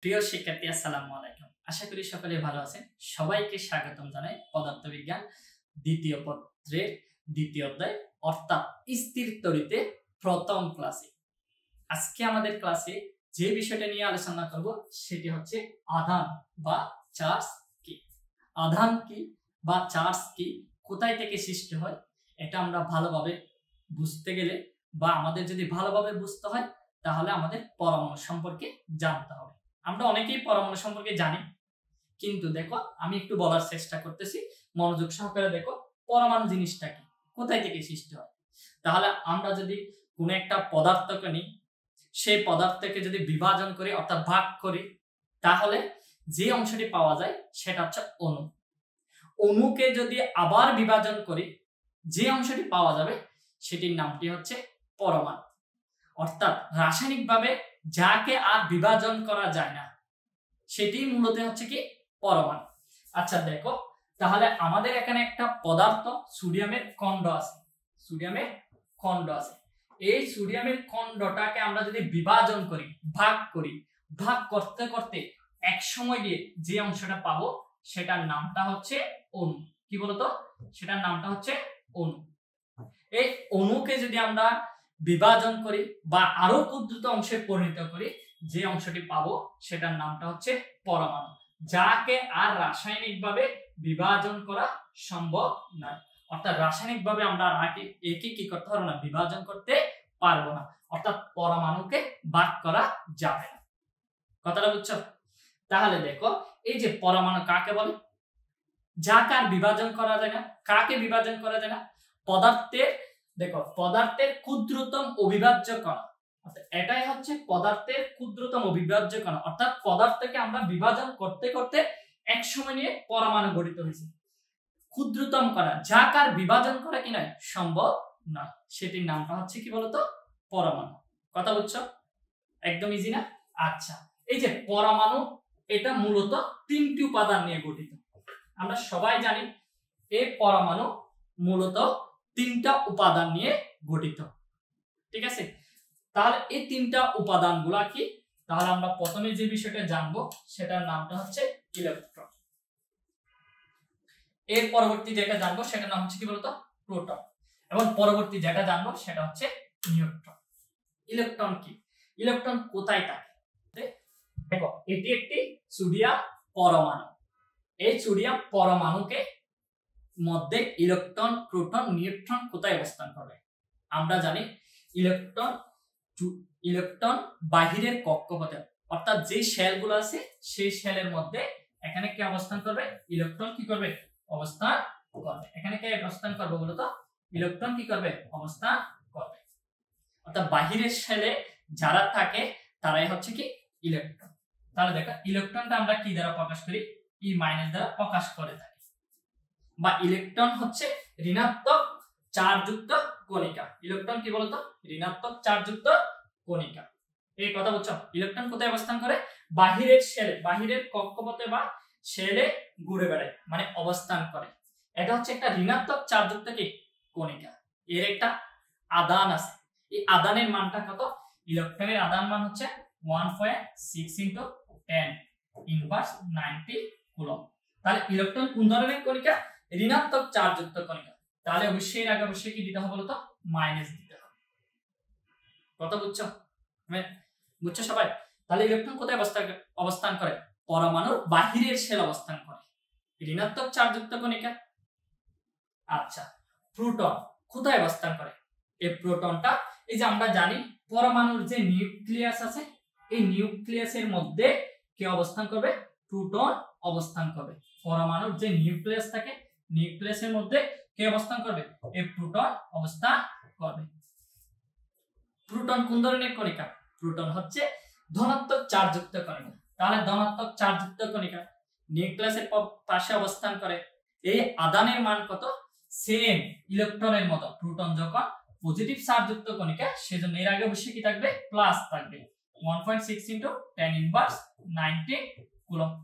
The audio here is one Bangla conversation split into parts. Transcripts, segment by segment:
প্রিয় শিক্ষার্থী আসসালামু আলাইকুম। আশা করি সকলে ভালো আছেন। সবাইকে স্বাগতম জানাই পদার্থবিজ্ঞান দ্বিতীয় পত্রের দ্বিতীয় অধ্যায় অর্থাৎ স্থির তড়িতে প্রথম ক্লাসে। আজকে আমাদের ক্লাসে যে বিষয়টা নিয়ে আলোচনা করব সেটি হচ্ছে আধান বা চার্জ কি। আধান কি বা চার্জ কি, কোথায় থেকে সৃষ্টি হয়, এটা আমরা ভালোভাবে বুঝতে গেলে বা আমাদের যদি ভালোভাবে বুঝতে হয় তাহলে আমাদের পরমাণু সম্পর্কে জানতে হবে। আমরা অনেকেই পরমাণু সম্পর্কে জানি, কিন্তু দেখো আমি একটু বলার চেষ্টা করতেছি, মনোযোগ সহকারে দেখো পরমাণু জিনিসটা কি, কোথায় থেকে সৃষ্টি হয়। তাহলে আমরা যদি কোনো একটা পদার্থকে নিই, সেই পদার্থকে যদি বিভাজন করি অর্থাৎ ভাগ করি, তাহলে যে অংশটি পাওয়া যায় সেটা হচ্ছে অণু। অণুকে যদি আবার বিভাজন করি, যে অংশটি পাওয়া যাবে সেটির নামটি হচ্ছে পরমাণু। অর্থাৎ রাসায়নিকভাবে যাকে আর বিভাজন করা যায় না সেটি মূলত হচ্ছে কি পরমাণু। আচ্ছা দেখো, তাহলে আমাদের এখানে একটা পদার্থ সোডিয়ামের খণ্ড আছে, সোডিয়ামের খণ্ড আছে। এই সোডিয়ামের খণ্ডটাকে আমরা যদি বিভাজন করি, ভাগ করি, ভাগ করতে করতে এক সময় গিয়ে যে অংশটা পাবো সেটার নামটা হচ্ছে অণু। কি বলতো, সেটার নামটা হচ্ছে অণু। এই অণুকে যদি আমরা বিভাজন করি বা আরো ক্ষুদ্র অংশে পরিণত করি, যে অংশটি পাবো সেটার নামটা হচ্ছে পরমাণু, যাকে আর রাসায়নিকভাবে বিভাজন করা সম্ভব নয়। অর্থাৎ রাসায়নিকভাবে আমরা একে কি করতে পারবো না, বিভাজন করতে পারবো না। অর্থাৎ পরমাণুকে ভাগ করা যাবে না। কথাটা বুঝছো? তাহলে দেখো, এই যে পরমাণু কাকে বলে? যাকে আর বিভাজন করা যায় না। কাকে বিভাজন করা যায় না? পদার্থের, দেখো পদার্থের ক্ষুদ্রতম অবিভাজ্য কণা, এটাই হচ্ছে পদার্থের ক্ষুদ্রতম অবিভাজ্য কণা। অর্থাৎ পদার্থকে আমরা বিভাজন করতে করতে এক সময় নিয়ে পরমাণু গঠিত হয়েছে। ক্ষুদ্রতম কণা যাকে আর বিভাজন করা কি নয়, সম্ভব নয়, সেটির নামটা হচ্ছে কি বলতো, পরমাণু। কথা বুঝছো? একদম ইজি না? আচ্ছা, এই যে পরমাণু, এটা মূলত তিনটি উপাদান নিয়ে গঠিত। আমরা সবাই জানি এই পরমাণু মূলত তিনটা উপাদান নিয়ে গঠিত। ঠিক আছে? তাহলে এই তিনটা উপাদান গুলা কি? তাহলে আমরা প্রথমে যে বিষয়টা জানবো সেটার নামটা হচ্ছে ইলেকট্রন। এর পরবর্তী যেটা জানবো সেটার নাম হচ্ছে কি বলতো, প্রোটন। এবং পরবর্তী যেটা জানবো সেটা হচ্ছে নিউট্রন। ইলেকট্রন কি? ইলেকট্রন কোথায় থাকে? দেখো, এটি একটি সোডিয়াম পরমাণু। এই সোডিয়াম পরমাণুকে মধ্যে ইলেকট্রন, প্রোটন, নিউট্রন কোথায় অবস্থান করবে? আমরা জানি ইলেকট্রন বাহিরের কক্ষপথে, অর্থাৎ যে শেলগুলো আছে সেই শেলের মধ্যে এখানে কি অবস্থান করবে? ইলেকট্রন কি করবে? অবস্থান করবে। এখানে কি অবস্থান করবে বলতো? ইলেকট্রন কি করবে? অবস্থান করবে। অর্থাৎ বাহিরের শেলে যারা থাকে তারাই হচ্ছে কি ইলেকট্রন। তাহলে দেখো, ইলেকট্রনটা আমরা কি দ্বারা প্রকাশ করি? ই মাইনাস দ্বারা প্রকাশ করে থাকি। বা ইলেকট্রন হচ্ছে ঋণাত্মক চার্জযুক্ত কণিকা। ইলেকট্রন কি বলতো? ঋণাত্মক চার্জযুক্ত কণিকা। এই কথা বুঝছো? ইলেকট্রন কোথায় অবস্থান করে? বাহিরের শেলে, বাহিরের কক্ষপথে বা শেলে ঘুরে বেড়ায়, মানে অবস্থান করে। এটা হচ্ছে একটা ঋণাত্মক চার্জযুক্ত কি কণিকা। এর একটা আধান আছে। এই আধানের মানটা কত? ইলেকট্রনের আধান মান হচ্ছে 1.6 × 10⁻90 কুলম্ব। তাহলে ইলেকট্রন কোন ধরনের কণিকা? ঋণাত্মক চার্জযুক্ত কণিকা। তাহলে অবশ্যই এর আগে অবশ্যই কি দিতে হবে বলতো? মাইনাস দিতে হবে। কথা বুঝছো? বুঝছো সবাই? তাহলে ইলেকট্রন কোথায় অবস্থান করে? পরমাণুর বাহিরের শেল অবস্থান করে, ঋণাত্মক চার্জযুক্ত কণিকা। আচ্ছা, প্রোটন কোথায় অবস্থান করে? এই প্রোটনটা, এই যে আমরা জানি পরমাণুর যে নিউক্লিয়াস আছে, এই নিউক্লিয়াসের মধ্যে কে অবস্থান করবে? প্রোটন অবস্থান করবে। পরমাণুর যে নিউক্লিয়াস থাকে, নিউক্লিয়াসের মধ্যে কে অবস্থান করবে? এই প্রোটন অবস্থান করবে। প্রোটন কোন ধরনের কণিকা? প্রোটন হচ্ছে ধনাত্মক চার্জযুক্ত কণিকা। তাহলে ধনাত্মক চার্জযুক্ত কণিকা নিউক্লিয়াসের পাশে অবস্থান করে। এই আধানের মান কত? সেম ইলেকট্রনের মতো। প্রোটন যখন পজিটিভ চার্জযুক্ত কণিকা, সেজন্য এর আগে অবশ্যই কি থাকবে? প্লাস থাকবে। 1.6 × 10⁻90 কুলম্ব।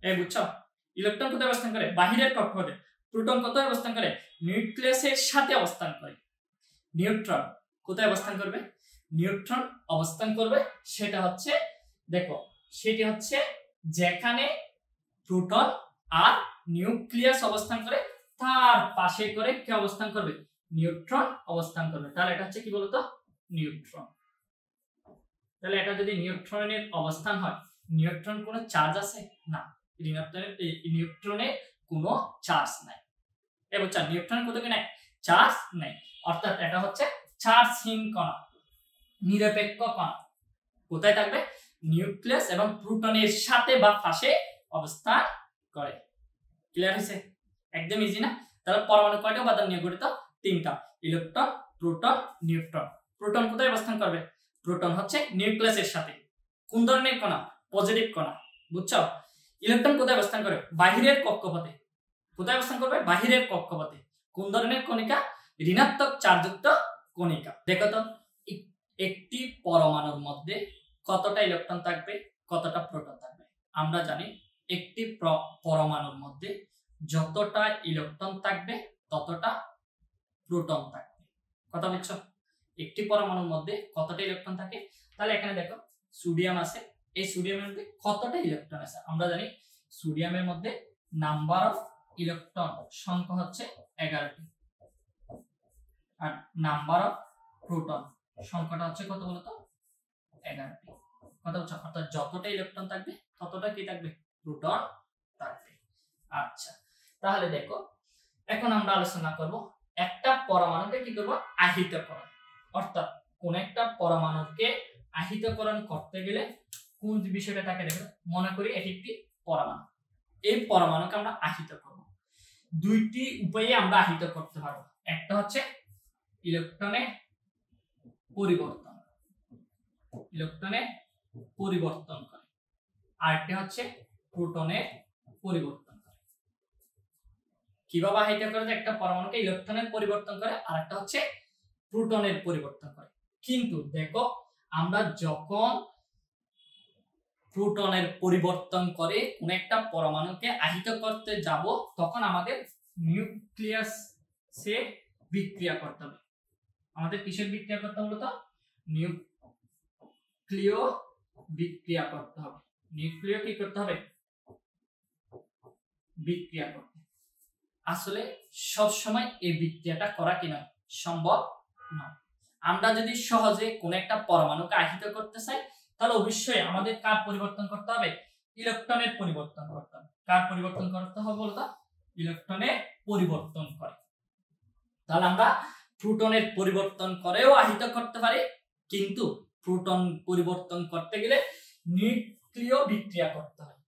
এই বুঝছো? ইলেকট্রন কোথায় অবস্থান করে? বাহিরের কক্ষপথে। প্রোটন কোথায় অবস্থান করে? নিউক্লিয়াসের সাথে অবস্থান করে। নিউট্রন কোথায় অবস্থান করবে? নিউট্রন অবস্থান করবে সেটা হচ্ছে, দেখো সেটি হচ্ছে যেখানে প্রোটন আর নিউক্লিয়াস অবস্থান করে তার পাশে করে কি অবস্থান করবে, নিউট্রন অবস্থান করবে। তাহলে এটা হচ্ছে কি বলতো, নিউট্রন। তাহলে এটা যদি নিউট্রনের অবস্থান হয়, নিউট্রন কোনো চার্জ আছে না, নিউট্রনের কোনো চার্জ নাই। এবার নিউট্রন কোথাও কি নাই, চার্জ নাই, অর্থাৎ এটা হচ্ছে চার্জহীন কণা, নিরপেক্ষ কণা। কোথায় থাকবে, নিউক্লিয়াস এবং প্রোটনের সাথে বা পাশে অবস্থান করে। ক্লিয়ার হয়েছে? একদম ইজি না? তাহলে পরমাণু কয়টা উপাদান নিয়ে গঠিত, তিনটা, ইলেকট্রন, প্রোটন, নিউট্রন। প্রোটন কোথায় অবস্থান করবে, প্রোটন হচ্ছে নিউক্লিয়াসের সাথে। কোন ধরনের কণা, পজিটিভ কণা, বুঝছো? ইলেকট্রন কোথায় অবস্থান করে, বাহিরের কক্ষপথে। কোথায় অবস্থান করবে, বাহিরের কক্ষপথে। কোন ধরনের কণিকা, ঋণাত্মক চার্জযুক্ত কণিকা। দেখো তো একটি পরমাণুর মধ্যে কতটা ইলেকট্রন থাকবে, কতটা প্রোটন থাকবে। আমরা জানি একটি পরমাণুর মধ্যে যতটা ইলেকট্রন থাকবে ততটা প্রোটন থাকবে। কথা বুঝছো? একটি পরমাণুর মধ্যে কতটা ইলেকট্রন থাকে। তাহলে এখানে দেখো সোডিয়াম আছে, এই সোডিয়ামের মধ্যে কতটা ইলেকট্রন আছে। আমরা জানি সোডিয়ামের মধ্যে নাম্বার অফ ইলেকট্রন সংখ্যা হচ্ছে 11টি, আর নাম্বার অফ প্রোটন সংখ্যাটা হচ্ছে কত বলতো, 11টি। কথা বুঝছো? অর্থাৎ যতটা ইলেকট্রন থাকবে ততটা কি থাকবে, প্রোটন থাকবে। আচ্ছা, তাহলে দেখো এখন আমরা আলোচনা করব একটা পরমাণুকে কি করব, আহিতকরণ। অর্থাৎ কোন একটা পরমাণুকে আহিতকরণ করতে গেলে কোন বিষয়টা থাকে, দেখো মনে করি এটি একটি পরমাণু। এই পরমাণুকে আমরা আহিত করব। দুইটি উপায়ে আমরা আহিত করতে পারবো। একটা হচ্ছে ইলেকট্রনে পরিবর্তন, ইলেকট্রনে পরিবর্তন করে, আরেকটি হচ্ছে প্রোটনের পরিবর্তন করে। কিভাবে আহিত করে, একটা পরমাণুকে ইলেকট্রনের পরিবর্তন করে, আরেকটা হচ্ছে প্রোটনের পরিবর্তন করে। কিন্তু দেখো আমরা যখন প্রোটনের পরিবর্তন করে কোন একটা পরমাণুকে আহিত করতে যাব, তখন আমাদের নিউক্লিয়াসে বিক্রিয়া করতে হবে। আমাদের কিসের বিক্রিয়া করতে হবে, তো নিউক্লিয় বিক্রিয়া করতে হবে। নিউক্লিয় কি করতে হবে, বিক্রিয়া করতে। আসলে সব সময় এই বিক্রিয়াটা করা কি নয়, সম্ভব নয়। আমরা যদি সহজে কোন একটা পরমাণুকে আহিত করতে চাই, তাহলে অবশ্যই আমাদের কার পরিবর্তন করতে হবে, ইলেকট্রনের পরিবর্তন করতে হবে। কার পরিবর্তন করতে হবে বলতো, ইলেকট্রনের পরিবর্তন করে। তাহলে আমরা প্রোটনের পরিবর্তন করেও আহিত করতে পারি, কিন্তু প্রোটন পরিবর্তন করতে গেলে নিউক্লিয় বিক্রিয়া করতে হয়।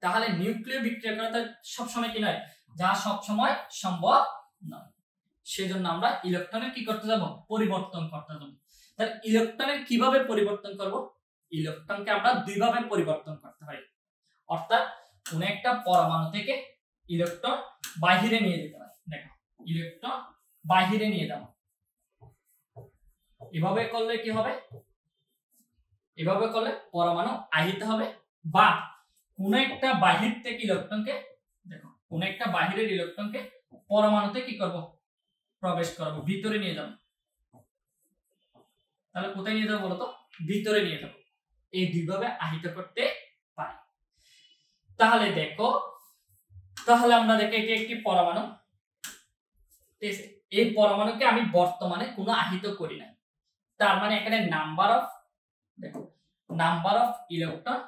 তাহলে নিউক্লিয় বিক্রিয়া করাটা সবসময় কি নয়, যা সবসময় সম্ভব নয়। সেজন্য আমরা ইলেকট্রনের কি করতে যাব, পরিবর্তন করতে যাব। তাহলে ইলেকট্রনের কিভাবে পরিবর্তন করব, ইলেকট্রনকে আমরা দুইভাবে পরিবর্তন করতে পারি। অর্থাৎ কোন একটা পরমাণু থেকে ইলেকট্রন বাহিরে নিয়ে যেতে পারি। দেখো ইলেকট্রন বাহিরে নিয়ে যাব, এভাবে করলে কি হবে, এভাবে করলে পরমাণু আহিত হবে। বা কোন একটা বাহির থেকে ইলেকট্রনকে, দেখো কোন একটা বাহিরের ইলেকট্রনকে পরমাণুতে কি করব, প্রবেশ করব, ভিতরে নিয়ে যাব। তাহলে কোথায় নিয়ে যাবো বলতো, ভিতরে নিয়ে যাব। এই দুইভাবে আহিত করতে পারি। তাহলে দেখো, তাহলে আমরা দেখি এটি একটি পরমাণু, এই পরমাণুকে আমি বর্তমানে কোনো আহিত করি না। তার মানে এখানে নাম্বার অফ, দেখো নাম্বার অফ ইলেকট্রন,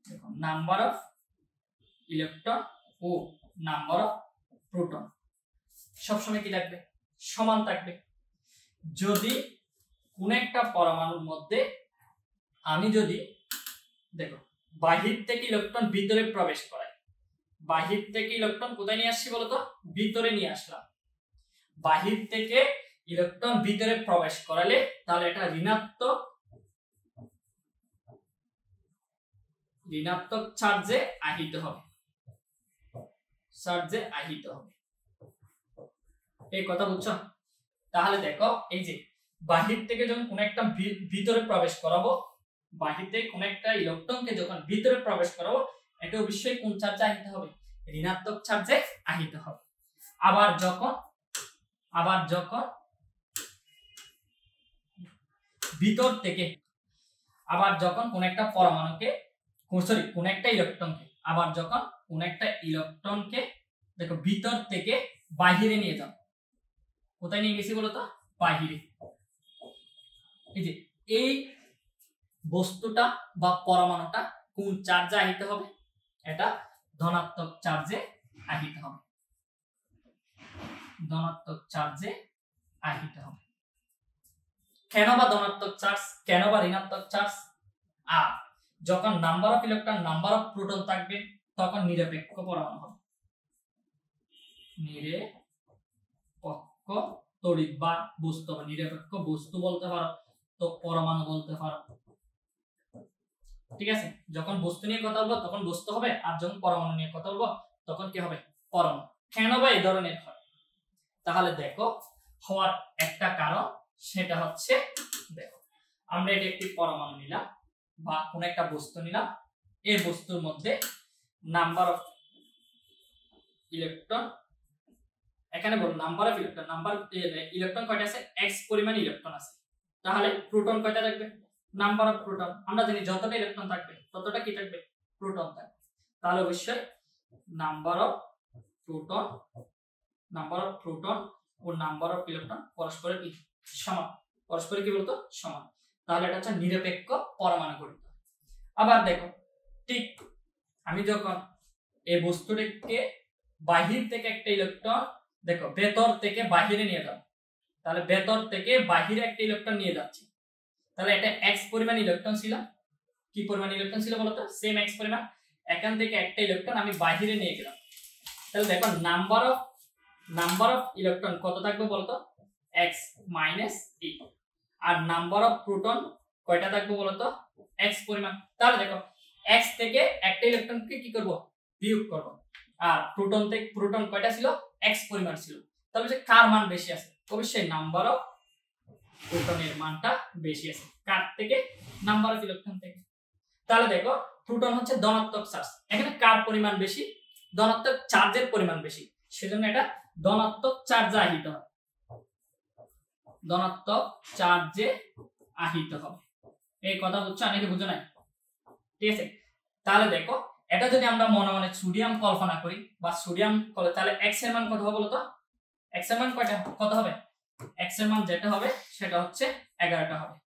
দেখো নাম্বার অফ ইলেকট্রন ও নাম্বার অফ প্রোটন সবসময় কি থাকবে, সমান থাকবে। যদি কোন একটা পরমাণুর মধ্যে আমি যদি দেখো বাহির থেকে ইলেকট্রন ভিতরে প্রবেশ করাই, বাহির থেকে ইলেকট্রন কোথায় নিয়ে আসছি বলতো, ভিতরে নিয়ে আসলাম। বাহির থেকে ইলেকট্রন ভিতরে প্রবেশ করালে তাহলে এটা ঋণাত্মক চার্জে আহিত হবে, চার্জে আহিত হবে। এই কথা বুঝছো? তাহলে দেখো এই যে বাহির থেকে যখন কোন একটা ভিতরে প্রবেশ করাবো, বাহির থেকে কোন একটা ইলেকট্রনকে যখন ভিতরে প্রবেশ করাবো, এটা অবশ্যই কোন চার্জে আহিত হবে, ঋণাত্মক চার্জে আহিত হবে। আবার যখন ভিতর থেকে আবার যখন কোন একটা পরমাণুকে সরি কোন একটা ইলেকট্রনকে আবার যখন কোন একটা ইলেকট্রনকে দেখো ভিতর থেকে বাহিরে নিয়ে যাও, কোথায় নিয়ে গেছি বলতো? বাহিরে। এই যে এই বস্তুটা বা পরমাণুটা কোন চার্জে আহিত হবে? এটা ধনাত্মক চার্জে আহিত হবে, ধনাত্মক চার্জে আহিত হবে। কেন বা ধনাত্মক চার্জ, কেন বা ঋণাত্মক চার্জ? আর যখন number of electron number of proton থাকবে তখন নিরপেক্ষ পরমাণু হবে, নিরপেক্ষ তড়িৎ বা বস্তু বা নিরপেক্ষ বস্তু বলতে পারো, তো পরমাণু বলতে পারো। ঠিক আছে, যখন বস্তু নিয়ে কথা বলবো তখন বস্তু হবে, আর যখন পরমাণু নিয়ে কথা বলবো তখন কি হবে? পরমাণু। কেন বা এই ধরনের হয়? তাহলে দেখো হওয়ার একটা কারণ, সেটা হচ্ছে দেখো আমরা এটা একটি পরমাণু নিলাম বা কোন একটা বস্তু নিলাম, এই বস্তুর মধ্যে নাম্বার অফ ইলেকট্রন, এখানে বল number of electron, number electron কয়টা আছে? x পরিমাণ ইলেকট্রন আছে। তাহলে প্রোটন কয়টা থাকবে? নাম্বার অফ প্রোটন, আমরা জানি যতটা ইলেকট্রন থাকবে ততটা কি থাকবে? প্রোটন থাকবে। তাহলে অবশ্যই নাম্বার অফ প্রোটন ও নাম্বার অফ ইলেকট্রন পরস্পরের কি সমান, পরস্পরের কি বলতো? সমান। তাহলে এটা হচ্ছে নিরপেক্ষ পরমাণু গঠিত। আবার দেখো ঠিক আমি যখন এই বস্তুটাকে বাহির থেকে একটা ইলেকট্রন দেখো ভেতর থেকে বাহিরে নিয়ে যাব, তাহলে ভেতর থেকে বাহিরে একটা ইলেকট্রন নিয়ে যাচ্ছি, তাহলে এটা x পরিমাণ ইলেকট্রন ছিল। কি পরিমাণ ইলেকট্রন ছিল বলতো? সেম x পরিমাণ। এখান থেকে একটা ইলেকট্রন আমি বাহিরে নিয়ে গেলাম, তাহলে দেখো নাম্বার অফ ইলেকট্রন কত থাকবে বলতো? x minus e। আর নাম্বার অফ প্রোটন কয়টা থাকবে বলতো? x পরিমাণ। তাহলে দেখো x থেকে একটা ইলেকট্রনকে কি করব? বিয়োগ করব। আর প্রোটন কয়টা ছিল? x পরিমাণ ছিল। তাহলে যে কার মান বেশি আছে? অবশ্যই নাম্বার অফ প্রোটনের মানটা বেশি আছে। কার থেকে? নাম্বার অফ ইলেকট্রন থেকে। তাহলে দেখো প্রোটন হচ্ছে ধনাত্মক চার্জ, এখানে কার পরিমাণ বেশি? ধনাত্মক চার্জের পরিমাণ বেশি, সেজন্য এটা ধনাত্মক চার্জে আহিত হবে, ধনাত্মক চার্জে আহিত হবে। এই কথা বুঝছো? অনেকে বুঝো নাই? ঠিক আছে, তাহলে দেখো এটা যদি আমরা মনে মনে সোডিয়াম কল্পনা করি বা সোডিয়াম করে, তাহলে x এর মান কত হবে বলতো? x এর মান কত হবে? x এর মান যেটা হবে সেটা হচ্ছে 11টা হবে।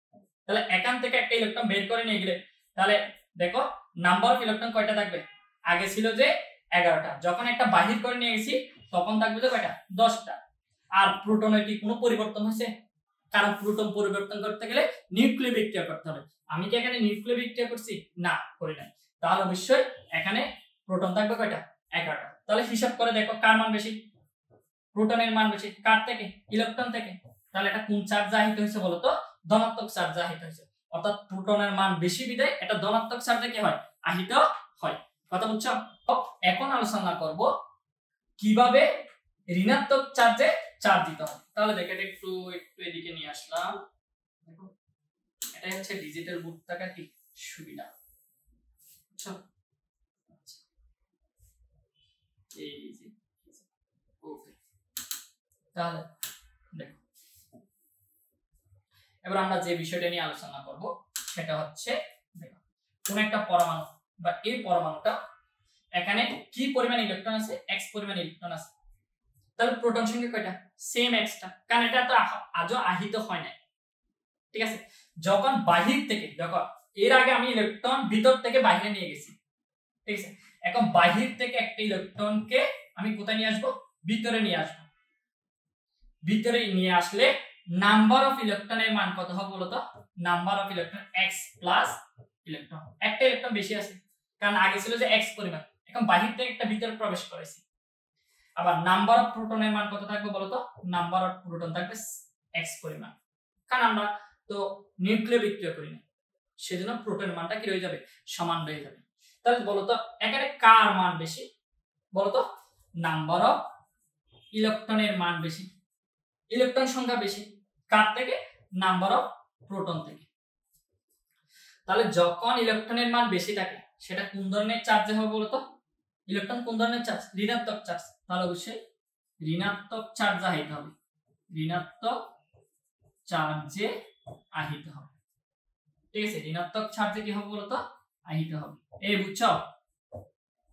তাহলে এখান থেকে একটা ইলেকট্রন বের করে নিয়ে গেলে তাহলে দেখো নাম্বার অফ ইলেকট্রন কয়টা থাকবে? আগে ছিল যে 11টা, যখন একটা বাহির করে নিয়ে গেছি তখন থাকবে যে কয়টা? 10টা। আর প্রোটনের কি কোনো পরিবর্তন হয়েছে? কারণ প্রোটন পরিবর্তন করতে গেলে নিউক্লিয় বিক্রিয়া করতে হবে। আমি কি এখানে নিউক্লিয় বিক্রিয়া করছি? না, করি নাই। তাহলে অবশ্যই এখানে প্রোটন থাকবে কয়টা? 11টা। তাহলে হিসাব করে দেখো কার মান বেশি? প্রোটনের মান বেশি। কার থেকে? ইলেকট্রন থেকে। তাহলে এটা কোন চার্জে আহিত হয়েছে বলতো? ধনাত্মক চার্জে আহিত হয়েছে। অর্থাৎ প্রোটনের মান বেশি বিধায় এটা ধনাত্মক চার্জে কি হয়? আহিত হয়। কথা বুঝছো? এখন আলোচনা করব কিভাবে ঋণাত্মক চার্জে চার্জ দিতে হয়। তাহলে দেখো এটা একটু এদিকে নিয়ে আসলাম। দেখো এটা হচ্ছে ডিজিটাল বোর্ড থাকার কি সুবিধা, বুঝছো? এই যে ওকে, তাহলে দেখো এবার আমরা যে বিষয়টা নিয়ে আলোচনা করব সেটা হচ্ছে দেখো কোন একটা পরমাণু বা এই পরমাণুটা এখানে কি পরিমাণ ইলেকট্রন আছে? x পরিমাণ ইলেকট্রন আছে। তাহলে প্রোটন সংখ্যা কয়টা? সেম xটা, কারণ এটা তো আজও আহিত হয় না। ঠিক আছে, যখন বাহির থেকে দেখো এর আগে আমি ইলেকট্রন ভিতর থেকে বাইরে নিয়ে গেছি, ঠিক আছে, এখন বাহির থেকে একটা ইলেকট্রনকে আমি কোথায় নিয়ে আসবো? ভিতরে নিয়ে আসবো। ভিতরে নিয়ে আসলে নাম্বার অফ ইলেকট্রনের মান কত হবে বলতো? Number of electron x plus electron. একটা ইলেকট্রন বেশি আছে, কারণ আগে ছিল যে x পরিমাণ, এখন বাহির থেকে একটা ভিতরে প্রবেশ করেছি। আবার নাম্বার অফ প্রোটনের মান কত থাকবে বলতো? নাম্বার অফ প্রোটন থাকবে x পরিমাণ, কারণ আমরা তো নিউক্লিয় বিক্রিয়া করি না, সেজন্য প্রোটনের মানটা কি রয়ে যাবে? সমান রয়ে যাবে। তাহলে বলতো এখানে কার মান বেশি বলতো? নাম্বার অফ ইলেকট্রনের মান বেশি, ইলেকট্রন সংখ্যা বেশি। কার থেকে? নাম্বার অফ প্রোটন থেকে। তাহলে যখন ইলেকট্রনের মান বেশি থাকে সেটা কোন ধরনের চার্জে হবে বলতো? ইলেকট্রন কোন ধরনের চার্জ? ঋণাত্মক চার্জ। তাহলে অবশ্যই ঋণাত্মক চার্জে আহিত হবে, ঋণাত্মক চার্জে আহিত হবে। ঠিক আছে, ঋণাত্মক চার্জে কি হবে বলতো, আহিত হবে। এই বুঝছো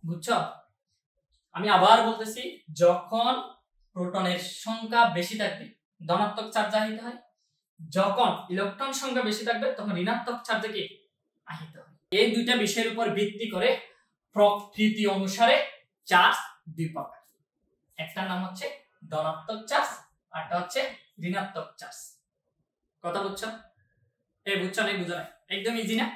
বুঝছো, আমি আবার বলতেছি, যখন প্রোটনের সংখ্যা বেশি থাকবে ধনাত্মক চার্জে আহিত হয়, যখন ইলেকট্রন সংখ্যা বেশি থাকবে তখন ঋণাত্মক চার্জে কি আহিত হয়। এই দুইটা বিষয়ের উপর ভিত্তি করে প্রকৃতি অনুসারে চার্জ দুই প্রকার, একটার নাম হচ্ছে ধনাত্মক চার্জ, আরটা হচ্ছে ঋণাত্মক চার্জ। কথা বুঝছো? এই বুঝছো না, বুঝো না, একদম ইজি না?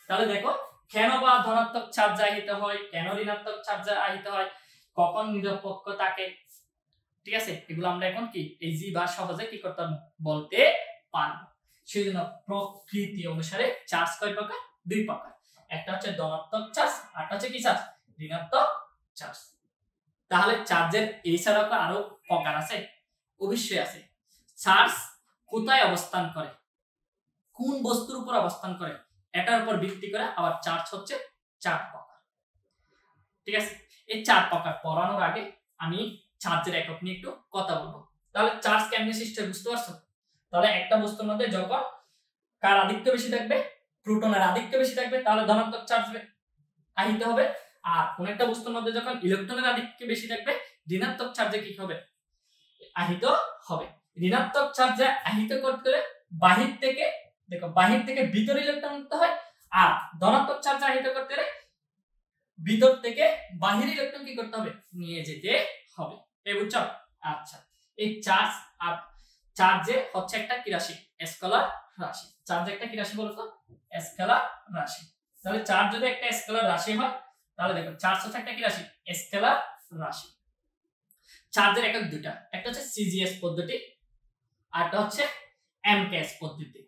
তাহলে দেখো, কেন বা ধনাত্মক চার্জ আহিত হয়, কেন ঋণাত্মক চার্জ আহিত হয়, কখন নিরপেক্ষ থাকে, ঠিক আছে, এগুলো আমরা এখন কি ইজি বা সহজে কি করতে বলতে পারবো। সেজন্য প্রকৃতি অনুসারে চার্জ কয় প্রকার, দুই প্রকার, একটা হচ্ছে ধনাত্মক চার্জ, আরটা হচ্ছে কি চার্জ, ঋণাত্মক চার্জ। তাহলে চার্জের এই ছাড়াও আরো প্রকার আছে, অবশ্যই আছে। চার্জ কোথায় অবস্থান করে, কোন বস্তুর উপর অবস্থান করে, এটার উপর ভিত্তি করে আবার চার্জ হচ্ছে চার প্রকার। ঠিক আছে, এই চার প্রকার পড়ানোর আগে আমি চার্জের একক নিয়ে একটু কথা বলবো। তাহলে চার্জ কেমনে সৃষ্টি হয় বুঝতে পারছো? তাহলে একটা বস্তুর মধ্যে যখন কার আধিক্য বেশি থাকবে, প্রোটনের আধিক্য বেশি থাকবে, তাহলে ধনাত্মক চার্জ আহিত হবে। আর কোন একটা বস্তুর মধ্যে যখন ইলেকট্রনের আধিক্য বেশি থাকবে, ঋণাত্মক চার্জে কি হবে, আহিত হবে। ঋণাত্মক চার্জে আহিত করতে হলে বাহির থেকে, দেখো বাহির থেকে ভিতরে ইলেকট্রন নিতে হয়, আর ধনাত্মক চার্জে আহিত করতে হলে ভিতর থেকে বাহির ইলেকট্রন কি করতে হবে, নিয়ে যেতে হবে। এই বুঝছো? আচ্ছা, এই চার্জ আর চার্জে হচ্ছে একটা কি রাশি, স্কেলার রাশি। চার্জ একটা কি রাশি বলতো, স্কেলার রাশি। তাহলে চার্জ যদি একটা স্কেলার রাশি হয়, তাহলে দেখো চার্জ হচ্ছে একটা কি রাশি, স্কেলার রাশি। চার্জের একক দুটা, একটা হচ্ছে সিজিএস পদ্ধতি, আরটা হচ্ছে এমকেএস পদ্ধতি।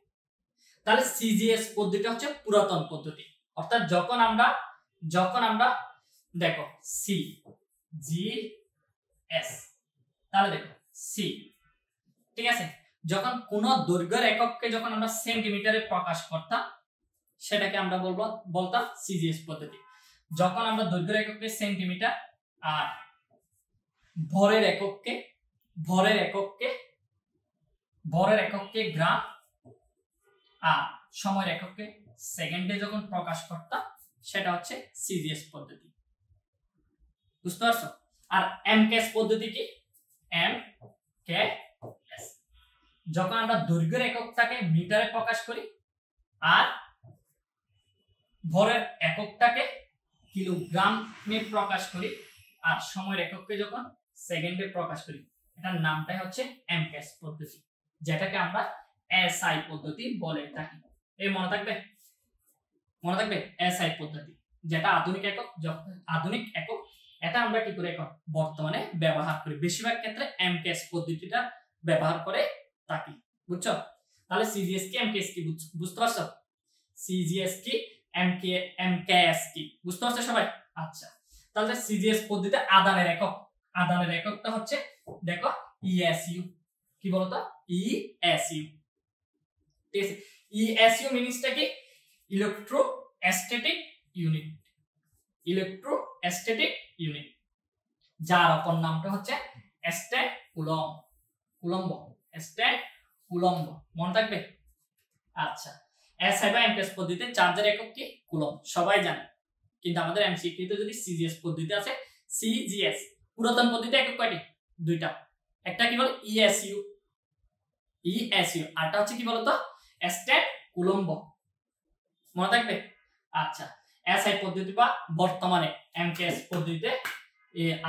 তাহলে সিজিএস পদ্ধতি হচ্ছে পুরাতন পদ্ধতি, অর্থাৎ যখন আমরা দেখো সি জি এস, তাহলে দেখো সি, ঠিক আছে, যখন কোন দৈর্ঘ্যের একককে যখন আমরা সেন্টিমিটারে প্রকাশ করতাম, সেটাকে আমরা বলতাম সিজিএস পদ্ধতি। যখন আমরা দৈর্ঘ্যের একককে সেন্টিমিটার, আর ভরের একককে গ্রাম, আর সময়ের একককে সেকেন্ডে যখন প্রকাশ করতাম, সেটা হচ্ছে সিজিএস পদ্ধতি। বুঝতে পারছো? আর এমকেএস পদ্ধতি কি, এমকেএস, যখন আমরা দৈর্ঘ্যের এককটাকে মিটারে প্রকাশ করি, আর ভরের এককটাকে কিলোগ্রামে প্রকাশ করি, আর সময়ের একককে যখন সেকেন্ডে প্রকাশ করি, এটার নামটাই হচ্ছে এমকেএস পদ্ধতি, যেটাকে আমরা এসআই পদ্ধতি বলে থাকি। এই মনে থাকবে এসআই পদ্ধতি, যেটা আধুনিক একক, এটা আমরা কি করে এখন বর্তমানে ব্যবহার করি, বেশিরভাগ ক্ষেত্রে এমকেএস পদ্ধতিটা ব্যবহার করে থাকি। বুঝছো? তাহলে সিজিএস কি, এমকেএস কি বুঝতে পারছো? সিজিএস কি, এমকেএস কি বুঝতে পারছো সবাই? আচ্ছা, তাহলে সিজিএস পদ্ধতিতে আদানের এককটা হচ্ছে দেখো ইএসইউ। কি বলতো, ইএসইউ। ঠিক আছে, ইএসইউ মিনিংসটা কি, ইলেকট্রোস্ট্যাটিক ইউনিট, যার অপর নামটা হচ্ছে স্ট্যান্ড কুলম্ব। মনে থাকবে? আচ্ছা, এসআই বা এমকেএস পদ্ধতিতে চার্জের একক কি, কুলম্ব, সবাই জানে। কিন্তু আমাদের এমসিকিউতে যদি সিজিএস পদ্ধতি আছে, সিজিএস পুরাতন পদ্ধতিতে একক কয়টি, দুইটা, একটা কি বলে ইএসইউ, আরটা হচ্ছে কি বলতো, স্ট্যান্ড কুলম্ব। মনে থাকবে? আচ্ছা, এসআই পদ্ধতি বা বর্তমানে এমকেএস পদ্ধতিতে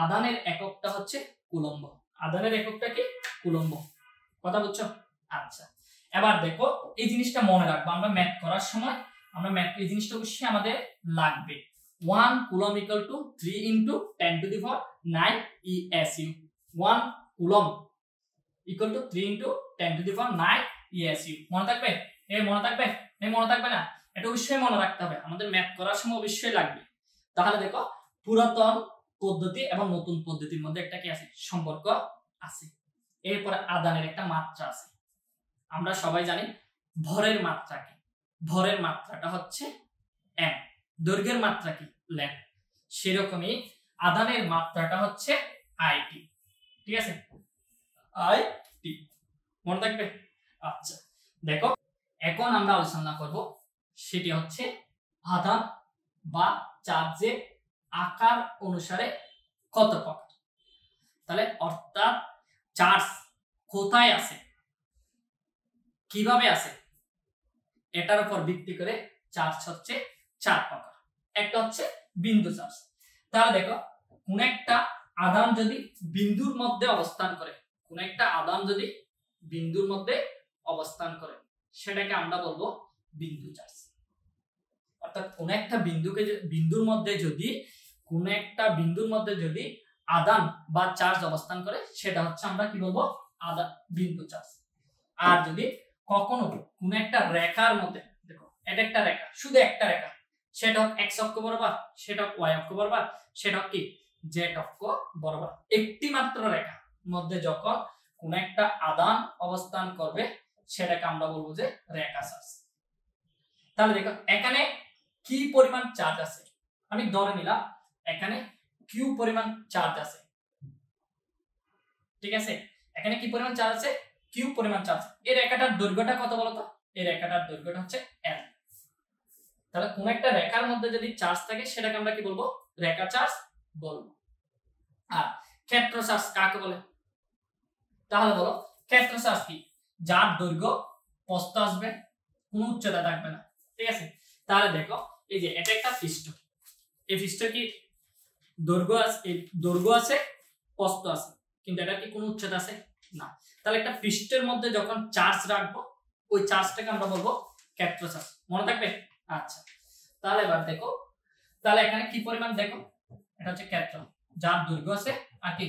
আদানের এককটা হচ্ছে কুলম্ব। আদানের এককটা কি, কুলম্ব। কথা বুঝছো? আচ্ছা, এবার দেখো এই জিনিসটা মনে রাখবো, আমরা ম্যাথ করার সময় এই জিনিসটা অবশ্যই আমাদের লাগবে। 1 coulomb equal to 3 × 10⁹ ESU। 1 coulomb equal to 3 × 10⁹ ESU। মনে থাকবে? মনে থাকবে না? এটা অবশ্যই মনে রাখতে হবে, আমাদের ম্যাথ করার সময় অবশ্যই লাগবে। তাহলে দেখো, পুরাতন পদ্ধতি এবং নতুন পদ্ধতির মধ্যে একটা কি আছে, সম্পর্ক আছে। এরপরে আদানের একটা মাত্রা আছে, আমরা সবাই জানি ভরের মাত্রা কি, ভরের মাত্রাটা হচ্ছে m, দৈর্ঘ্যের মাত্রা কি, লেন। সেরকমই আদানের মাত্রাটা হচ্ছে it। ঠিক আছে, it মনে থাকবে? আচ্ছা, দেখো এখন আমরা আলোচনা করব সেটি হচ্ছে আধান বা চার্জের আকার অনুসারে কত প্রকার। তাহলে অর্থাৎ চার্জ কোথায় আছে, কিভাবে আছে, এটার উপর ভিত্তি করে চার্জ হচ্ছে 4 প্রকার। একটা হচ্ছে বিন্দু চার্জ। তাহলে দেখো, কোন একটা আধান যদি বিন্দুর মধ্যে অবস্থান করে, কোন একটা আধান যদি বিন্দুর মধ্যে অবস্থান করে, সেটাকে আমরা বলবো বিন্দু চার্জ। অর্থাৎ কোন একটা বিন্দুর মধ্যে যদি আধান বা চার্জ অবস্থান করে, সেটা হচ্ছে আমরা কি বলবো, বিন্দু চার্জ। আর যদি কখনো কোন একটা রেখার মধ্যে, দেখো এটা একটা রেখা, শুধু একটা রেখা, সেটা হোক x অক্ষ বরাবর, সেটা হোক y অক্ষ বরাবর, সেটা হোক কি z অক্ষ বরাবর, একটি মাত্র রেখা মধ্যে যখন কোন একটা আধান অবস্থান করবে, সেটাকে আমরা বলবো যে রেখা চার্জ। তাহলে দেখো এখানে কি পরিমাণ চার্জ আছে, আমি ধরে নিলাম এখানে q পরিমাণ চার্জ আছে, ঠিক আছে, এখানে কি পরিমাণ চার্জ আছে, q পরিমাণ চার্জ। এই রেখাটার দৈর্ঘ্যটা কত বলতো, এই রেখাটার দৈর্ঘ্যটা হচ্ছে l। তাহলে কোন একটা রেখার মধ্যে যদি চার্জ থাকে, সেটাকে আমরা কি বলবো, রেখা চার্জ বলবো। আর ক্ষেত্র চার্জ কাকে বলে, তাহলে বলো ক্ষেত্র চার্জ কি, যার দৈর্ঘ্য প্রস্থ আসবে, কোনো উচ্চতা থাকবে না, ঠিক আছে। তাহলে দেখো এই যে এটা একটা পৃষ্ঠ, এই পৃষ্ঠ কি দৈর্ঘ্য আছে, প্রস্থ আছে, কিন্তু এটা কি কোনো উচ্চতা আছে না। তাহলে একটা পৃষ্ঠের মধ্যে যখন চার্জ রাখবো, ওই চার্জটাকে আমরা বলবো ক্ষেত্র চার্জ। মনে থাকবে? আচ্ছা, তাহলে এবার দেখো, তাহলে এখানে কি পরিমাণ, দেখো এটা হচ্ছে ক্ষেত্র, যার দৈর্ঘ্য আছে আর কি,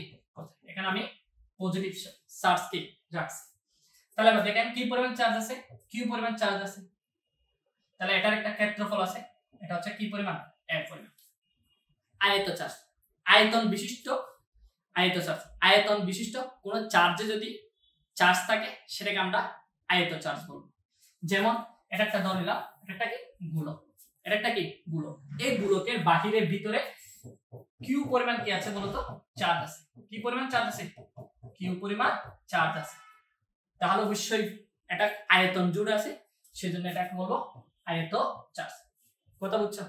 এখানে আমি পজিটিভ চার্জ কি রাখছি। তাহলে এবার দেখেন কি পরিমাণ চার্জ আছে, কি পরিমাণ চার্জ আছে। তাহলে এটার একটা ক্ষেত্রফল আছে, এটা হচ্ছে কি পরিমাণ, এক পরিমাণ। আয়ত চার্জ, আয়তন বিশিষ্ট কোন চার্জে যদি চার্জ থাকে, সেটাকে আমরা আয়ত চার্জ বলবো। যেমন এটা একটা ধরে নিলাম, এটা কি গোলক, এটা একটা কি গোলক, এই গোলকের বাহিরের ভিতরে কিউ পরিমাণ কি আছে বলতো, চার্জ আছে। কি পরিমাণ চার্জ আছে, কিউ পরিমাণ চার্জ আছে। তাহলে অবশ্যই এটা আয়তন জুড়ে আছে, সেজন্য এটাকে বলবো আয়ত চার্জ। কথা বুঝছো?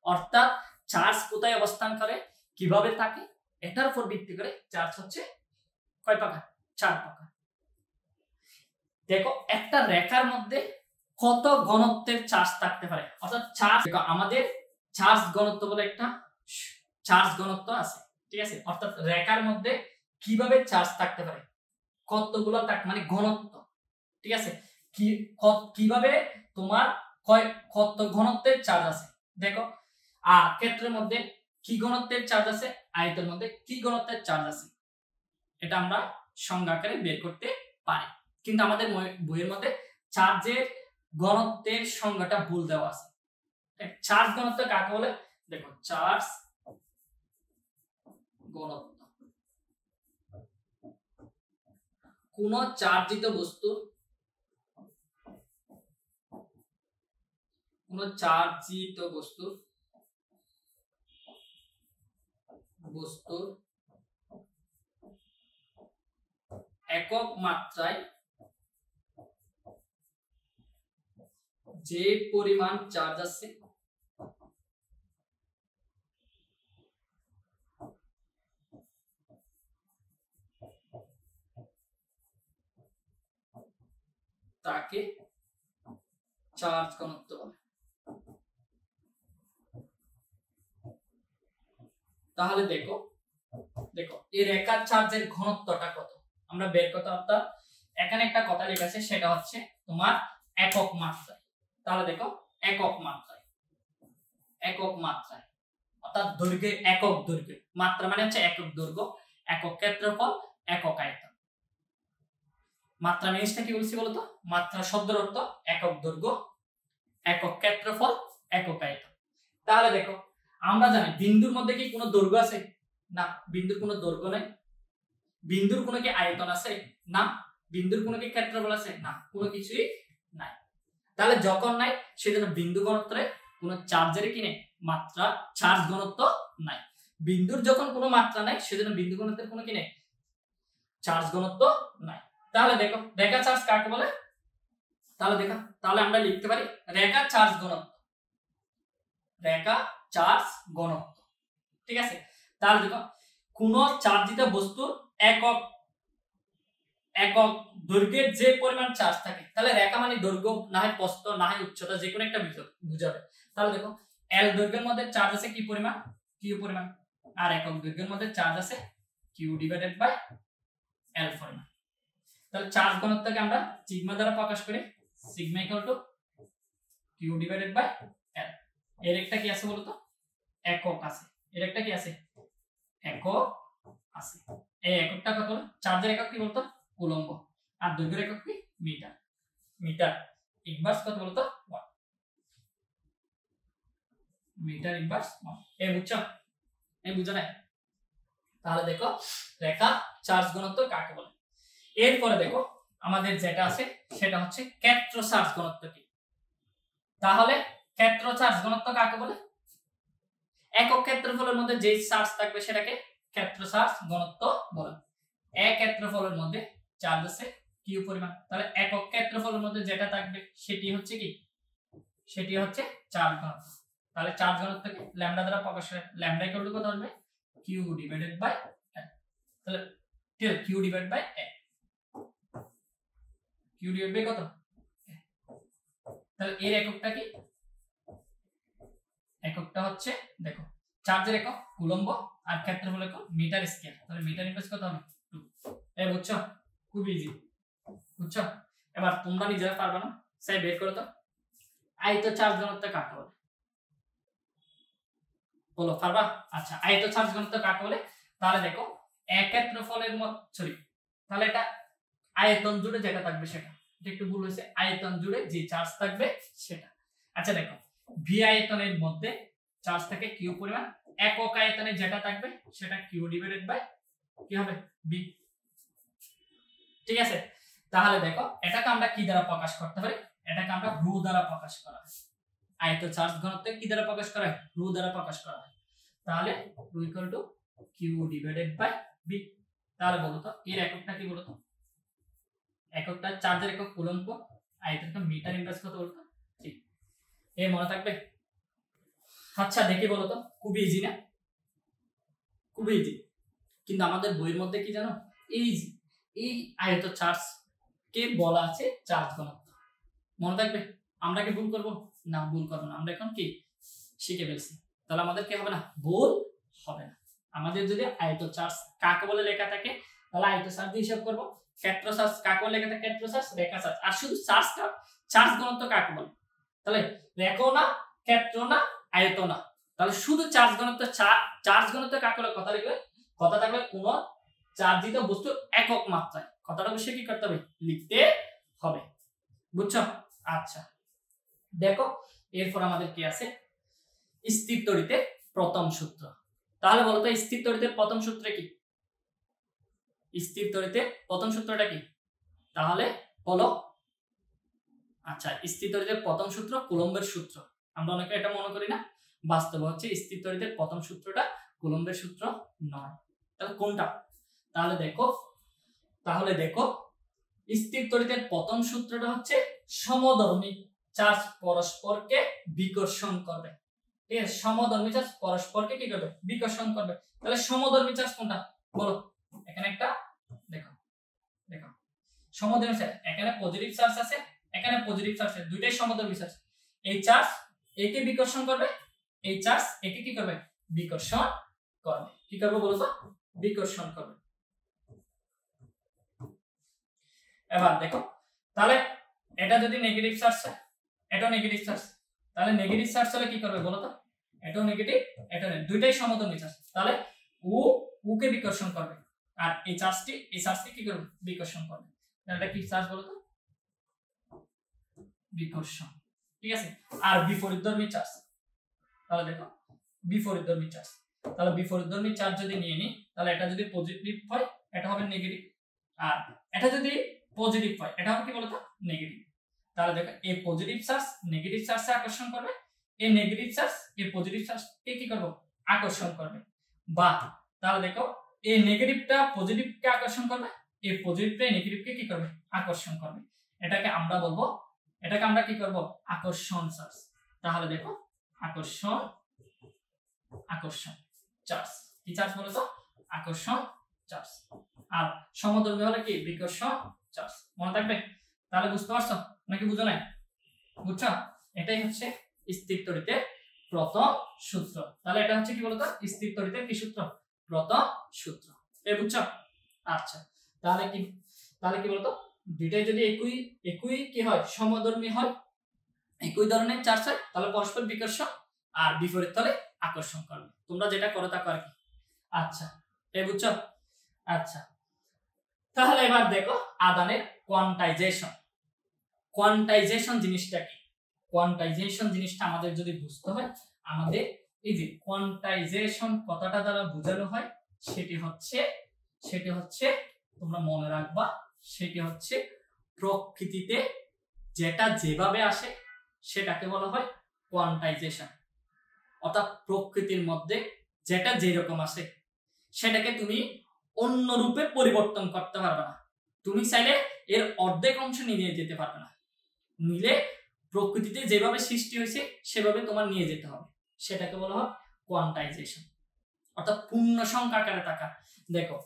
অর্থাৎ চার্জ কোথায় অবস্থান করে, কিভাবে থাকে, এটার উপর ভিত্তি করে চার্জ হচ্ছে কয় প্রকার, 4 প্রকার। দেখো একটা রেখার মধ্যে কত ঘনত্বের চার্জ থাকতে পারে, অর্থাৎ চার্জ, আমাদের চার্জ ঘনত্ব বলে একটা চার্জ ঘনত্ব আছে, ঠিক আছে। অর্থাৎ রেখার মধ্যে কিভাবে চার্জ থাকতে পারে, কতগুলো মানে ঘনত্ব, ঠিক আছে, কিভাবে তোমার কত ঘনত্বের চার্জ আছে। দেখো আর ক্ষেত্রের মধ্যে কি ঘনত্বের চার্জ আছে, আয়তের মধ্যে কি ঘনত্বের চার্জ আছে, এটা আমরা সংজ্ঞা আকারে বের করতে পারি। কিন্তু আমাদের বইয়ের মধ্যে চার্জের ঘনত্বের সংজ্ঞাটা ভুল দেওয়া আছে। চার্জ ঘনত্ব কাকে বলে, দেখো চার্জ ঘনত্ব কোন চার্জিত বস্তু, বস্তুর একক মাত্রায় যে পরিমাণ চার্জ আছে, তাকে চার্জ ঘনত্ব বলে। তাহলে দেখো এই রেখার চার্জের ঘনত্বটা কত আমরা বের করতে, অর্থাৎ এখানে একটা কথা লেখা আছে, সেটা হচ্ছে তোমার একক মাত্রায়। তাহলে দেখো একক মাত্রায়, অর্থাৎ দৈর্ঘ্যে একক দৈর্ঘ্য, মাত্রা মানে হচ্ছে একক দৈর্ঘ্য, একক ক্ষেত্রফল, একক আয়তন। মাত্রা জিনিসটা কি বলছি বলতো, মাত্রা শব্দের অর্থ একক দৈর্ঘ্য, একক ক্ষেত্রফল, একক আয়তন। তাহলে দেখো আমরা জানি বিন্দুর মধ্যে কি কোনো দৈর্ঘ্য আছে, না, বিন্দুর কোনো দৈর্ঘ্য নেই। বিন্দুর কোনো কি আয়তন আছে, না। বিন্দুর কোনো কি ক্ষেত্রফল আছে, না, কোনো কিছুই নাই। তাহলে যখন নাই, সেজন্য বিন্দু ঘনত্বে কোনো চার্জের কি নেই, মাত্রা, চার্জ ঘনত্ব নাই। বিন্দুর যখন কোনো মাত্রা নাই, সেজন্য বিন্দু ঘনত্বের কোনো কি নেই, চার্জ ঘনত্ব নাই। তাহলে দেখো রেখা চার্জ কাকে বলে, তাহলে দেখো, তাহলে আমরা লিখতে পারি রেখা চার্জ ঘনত্ব, রেখা চার্জ ঘনত্ব। ঠিক আছে, তাহলে দেখো কোন চার্জিত বস্তুর একক একক দৈর্ঘ্যের যে পরিমাণ চার্জ থাকে, তাহলে রেখা মানে দৈর্ঘ্য না হয় প্রস্থ না হয় উচ্চতা, যে কোনো একটা বুঝাবে। তাহলে দেখো এল দৈর্ঘ্যের মধ্যে চার্জ আছে কি পরিমাণ, কিউ পরিমাণ, আর একক দৈর্ঘ্যের মধ্যে চার্জ আছে কিউ ডিভাইডেড বাই এল পরিমাণ। তাহলে চার্জ ঘনত্বকে আমরা সিগমা দ্বারা প্রকাশ করি, sigma equal to q divided by l. এর একটা কি আছে বলতো, একক আছে, এর একটা কি আছে, একক আছে। এই এককটা কত, চার্জের একক কি বলতো, কুলম্ব, আর দৈর্ঘ্যের একক কি, মিটার। মিটার ইনভার্স কত বলতো, 1 মিটার ইনভার্স 1। এই বুঝছো, এই বুঝো না? তাহলে দেখো রেখা চার্জ ঘনত্ব কাকে বলে। এরপরে দেখো আমাদের যেটা আছে সেটা হচ্ছে ক্ষেত্র চার্জ ঘনত্ব কি। তাহলে ক্ষেত্র চার্জ ঘনত্ব কাকে বলে, একক ক্ষেত্রফলের মধ্যে যে চার্জ থাকবে সেটাকে ক্ষেত্র চার্জ ঘনত্ব বলে। এক ক্ষেত্রফলের মধ্যে চার্জ আছে কিউ পরিমাণ, তাহলে একক ক্ষেত্রফলের মধ্যে যেটা থাকবে সেটি হচ্ছে কি, সেটি হচ্ছে চার্জ ঘনত্ব। তাহলে চার্জ ঘনত্বকে ল্যামডা দ্বারা প্রকাশ করে, ল্যামডা ইকুয়াল টু কত হবে, কিউ ডিভাইডেড বাই এল। তাহলে Q divide by L, Q divide by কত, তাহলে এর এককটা কি, এককটা হচ্ছে দেখো চার্জের একক কুলম্ব আর ক্ষেত্রফল একক মিটার স্কয়ার। তাহলে মিটার ইনভার্স কত হবে 2। এই বুঝছো, খুব ইজি, বুঝছো? এবার তোমরা নিজেরা পারবে না, সেই বের করো তো আয়ত চার্জ ঘনত্ব কাকে বলে, বলো পারবা? আচ্ছা, আয়ত চার্জ ঘনত্ব কাকে বলে? তাহলে দেখো এক ক্ষেত্রফলের সরি, তাহলে এটা আয়তন জুড়ে যেটা থাকবে সেটা, এটা একটু ভুল হয়েছে, আয়তন জুড়ে যে চার্জ থাকবে সেটা। আচ্ছা দেখো ভি আয়তনের মধ্যে চার্জ থাকে কিউ পরিমাণ, একক আয়তনে যেটা থাকবে সেটা কিউ ডিভাইডেড বাই কি হবে, বি। ঠিক আছে, তাহলে দেখো এটাকে আমরা কি দ্বারা প্রকাশ করতে পারি, এটাকে আমরা রো দ্বারা প্রকাশ করা হয়। আয়ত চার্জ ঘনত্ব কি দ্বারা প্রকাশ করা হয়, রো দ্বারা প্রকাশ করা হয়। তাহলে rho equal to q divided by b. তাহলে বলো তো এর এককটা কি বলো তো, এককটা চার্জের একক কুলম্ব, আয়তন মিটার ইনভার্স কত বলতো, ঠিক এ মনে থাকবে? আচ্ছা দেখি বলো তো, খুবই ইজি না, খুবই ইজি, কিন্তু আমাদের বইয়ের মধ্যে কি জানো, এই আয়ত চার্জ কে বলা আছে চার্জ ঘনত্ব, মনে থাকবে? আমরা কি ভুল করব না, ভুল করব না, আমরা এখন কি শিখে ফেলছি, তাহলে আমাদের কি হবে না, ভুল হবে না। আমাদের যদি আয়ত চার্জ কাকে বলে লেখা থাকে তাহলে আয়ত চার্জ হিসাব করব, ক্ষেত্র চার্জ কাকে বলে লেখা থাকে, ক্ষেত্র চার্জ, রেখা চার্জ, আর শুধু চার্জটা চার্জ ঘনত্ব কাকে বলে, তাহলে রেখা না, ক্ষেত্র না, আয়ত না, তাহলে শুধু চার্জ ঘনত্ব। চার্জ ঘনত্ব কাকে বলে কথা লিখবে, কথা থাকলে কোন চার্জিত বস্তু একক মাত্রায়, কথাটা অবশ্যই কি করতে হবে, লিখতে হবে, বুঝছো? আচ্ছা দেখো এরপর আমাদের কি আছে, স্থির তড়িতের প্রথম সূত্র। তাহলে বলতো স্থির তড়িতের প্রথম সূত্র কি, স্থির তড়িতের প্রথম সূত্রটা কি, তাহলে বলো? আচ্ছা, স্থির তড়িতের প্রথম সূত্র কুলম্বের সূত্র। আমরা অনেকে এটা মনে করি না, বাস্তবে হচ্ছে স্থির তড়িতের প্রথম সূত্রটা কুলম্বের সূত্র নয়। তাহলে কোনটা? তাহলে দেখো স্থির তড়িতের প্রথম সূত্রটা হচ্ছে সমধর্মী চার্জ পরস্পরকে বিকর্ষণ করবে। ঠিক আছে, সমধর্মী চার্জ পরস্পরকে কি করবে, বিকর্ষণ করবে। তাহলে সমধর্মী চার্জ কোনটা বলো, এখানে একটা দেখো, দেখো সমধর্মী চার্জ, এখানে পজিটিভ চার্জ আছে, এখানে পজিটিভ চার্জ আছে, দুইটাই সমধর্মী চার্জ। এই চার্জ একে বিকর্ষণ করবে, এই চার্জ একে কি করবে, বিকর্ষণ করবে। কি করবে বলো তো, বিকর্ষণ করবে। এবার দেখো তাহলে এটা যদি নেগেটিভ চার্জ হয়, এটাও নেগেটিভ চার্জ, তাহলে নেগেটিভ চার্জ হলে কি করবে বলো তো, এটাও নেগেটিভ, এটা দুইটাই সমধর্মী চার্জ, তাহলে ও কে বিকর্ষণ করবে, আর এই চার্জটি কি করবে, বিকর্ষণ করবে। তাহলে এটা কি চার্জ বলো তো, বিকর্ষণ। ঠিক আছে, আর বিপরীতধর্মী চার্জ, তাহলে দেখো বিপরীতধর্মী চার্জ, তাহলে বিপরীতধর্মী চার্জ যদি নিয়ে নিই, তাহলে এটা যদি পজিটিভ হয় এটা হবে নেগেটিভ, আর এটা যদি পজিটিভ হয় এটা হবে কি বলতো, নেগেটিভ। তাহলে দেখো এই পজিটিভ চার্জ নেগেটিভ চার্জে আকর্ষণ করবে, এই নেগেটিভ চার্জ এই পজিটিভ চার্জকে কি করবে, আকর্ষণ করবে। বা তাহলে দেখো এই নেগেটিভটা পজিটিভকে আকর্ষণ করবে, এই পজিটিভটা নেগেটিভকে কি করবে, আকর্ষণ করবে। এটাকে আমরা বলবো এটাকে আমরা কি করব আকর্ষণ চার্জ। তাহলে দেখো আকর্ষণ আকর্ষণ চার্জ, কি চার্জ বলো তো আকর্ষণ চার্জ। আর সমধর্মী হলে কি বিকর্ষণ চার্জ, মনে থাকবে। তাহলে বুঝতে পারছো নাকি বুঝো নাই? বুঝছো? এটাই হচ্ছে স্থির তড়িতের প্রথম সূত্র। তাহলে এটা হচ্ছে কি বলতো স্থির তড়িতের কি সূত্র, প্রথম সূত্র। এই বুঝছো? আচ্ছা তাহলে কি বলতো দুইটাই যদি একই কি হয় সমধর্মী হয়, একই ধরনের চার্জ হয়, তাহলে পরস্পর বিকর্ষণ আর বিপরীত তলে আকর্ষণ করবে। তোমরা যেটা করো তা আর কি। আচ্ছা এই বুঝছো? আচ্ছা তাহলে এবার দেখো আদানের কোয়ান্টাইজেশন। কোয়ান্টাইজেশন জিনিসটা কি? কোয়ান্টাইজেশন জিনিসটা আমাদের যদি বুঝতে হয়, আমাদের এই যে কোয়ান্টাইজেশন কথাটা দ্বারা বোঝানো হয় সেটি হচ্ছে তোমরা মনে রাখবা, সেটি হচ্ছে প্রকৃতিতে যেটা যেভাবে আসে সেটাকে বলা হয় কোয়ান্টাইজেশন। অর্থাৎ প্রকৃতির মধ্যে যেটা যেরকম আসে সেটাকে তুমি অন্য রূপে পরিবর্তন করতে পারবে না। তুমি চাইলে এর অর্ধেক অংশ নিয়ে যেতে পারবে না, নিলে প্রকৃতিতে যেভাবে সৃষ্টি হয়েছে সেভাবে তোমার নিয়ে যেতে হবে, সেটাকে বলা হয় কোয়ান্টাইজেশন। অর্থাৎ পূর্ণ সংখ্যা আকারে থাকা। দেখো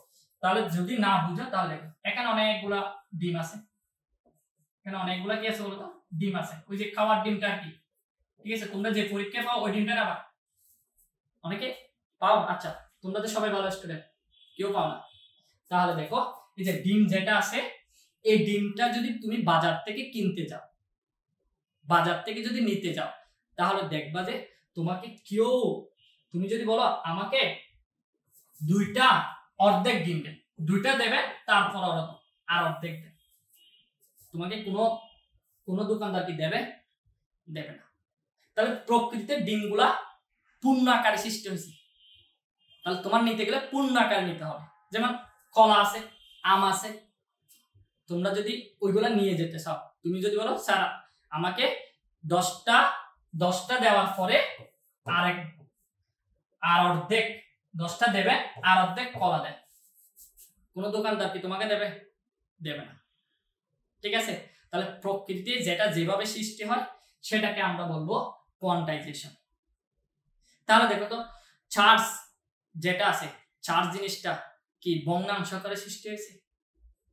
তাহলে যদি না বুঝো তাহলে দেখো এখানে অনেকগুলা ডিম আছে, এখানে অনেকগুলা কি আছে বলতো ডিম আছে, ওই যে খাওয়ার ডিমটা আর কি, ঠিক আছে? তোমরা যে পরীক্ষায় পাও ওই ডিমটা আবার অনেকে পাও। আচ্ছা তোমরা তো সবাই ভালো স্টুডেন্ট, কেউ পাও না। তাহলে দেখো এই যে ডিম যেটা আছে, এই ডিমটা যদি তুমি বাজার থেকে কিনতে যাও, বাজার থেকে যদি নিতে যাও, তাহলে দেখবা যে তোমাকে কেউ, তুমি যদি বলো আমাকে দুইটা অর্ধেক ডিম দেন, দুইটা দেবে তারপর আর অর্ধেক দেবে, তোমাকে কোনো দোকানদার কি দেবে? দেবে না। তাহলে প্রকৃতিতে ডিমগুলা পূর্ণ আকারে সৃষ্টি হয়েছে, তাহলে তোমার নিতে গেলে পূর্ণ আকারে নিতে হবে। যেমন কলা আছে, আম আছে, তোমরা যদি ওইগুলা নিয়ে যেতে চাও, তুমি যদি বলো স্যার আমাকে 10টা দেওয়ার পরে আর অর্ধেক 10টা দেবে আর অর্ধেক কলা দেয়, কোন দোকানদার কি তোমাকে দেবে? দেবে না। ঠিক আছে? তাহলে প্রকৃতিতে যেটা যেভাবে সৃষ্টি হয় সেটাকে আমরা বলবো কোয়ান্টাইজেশন। তাহলে দেখো তো চার্জ যেটা আছে, চার্জ জিনিসটা কি ভগ্নাংশ আকারে সৃষ্টি হয়েছে?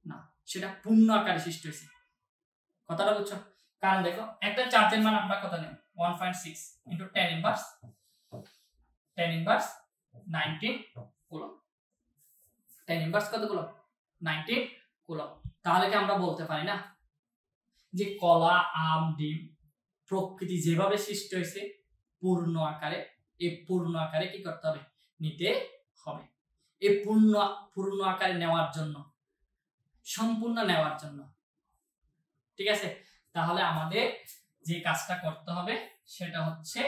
না, সেটা পূর্ণ আকারে সৃষ্টি হয়েছে। কথাটা বুঝছো? কারণ দেখো একটা চার্জের মান আমরা কত নেব 1.6 × 10 ইনভার্স 19 কুলম্ব। 10 ইনভার্স কত কুলম্ব? 19 কুলম্ব। তাহলে কি আমরা বলতে পারি না যে কলা, আম, ডিম প্রকৃতি যেভাবে সৃষ্টি হয়েছে পূর্ণ আকারে, এই পূর্ণ আকারে কি করতে হবে? নিতে হবে। এই পূর্ণ আকারে নেওয়ার জন্য, সম্পূর্ণ নেওয়ার জন্য, ঠিক আছে? তাহলে আমাদের যে কাজটা করতে হবে সেটা হচ্ছে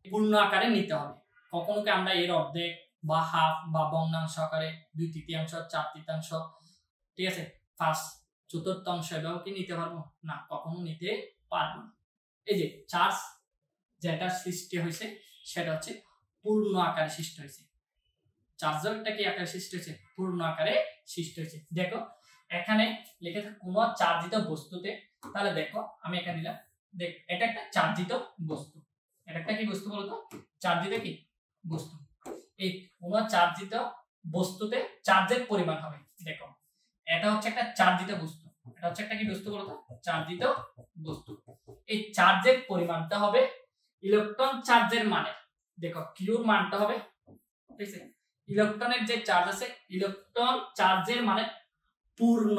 পূর্ণ আকারে নিতে হবে। কখনো কি আমরা এর অর্ধেক বা হাফ বা ভগ্নাংশ আকারে 2/3, 4/3, ঠিক আছে, 1/4 এভাবে কি নিতে পারবো? না, কখনো নিতে পারবো না। এই যে চার্জ যেটা সৃষ্টি হয়েছে সেটা হচ্ছে পূর্ণ আকারে সৃষ্টি হয়েছে। চার্জারটা কি আকারে সৃষ্টি হয়েছে? পূর্ণ আকারে সৃষ্টি হয়েছে। দেখো এখানে লেখা থাকে কোন চার্জিত বস্তুতে, তাহলে দেখো আমি এখানে দিলাম, দেখ এটা একটা চার্জিত বস্তু, এটা একটা কি বস্তু বলতো? চার্জিত কি বস্তু। এই কোন চার্জিত বস্তুতে চার্জের পরিমাণ হবে, দেখো এটা হচ্ছে একটা চার্জিত বস্তু, এটা হচ্ছে একটা কি বস্তু বলতো? চার্জিত বস্তু। এই চার্জের পরিমাণটা হবে ইলেকট্রন চার্জের মানে, দেখো কিউর মানটা হবে, ঠিক আছে, ইলেকট্রনের যে চার্জ আছে ইলেকট্রন চার্জের মানে পূর্ণ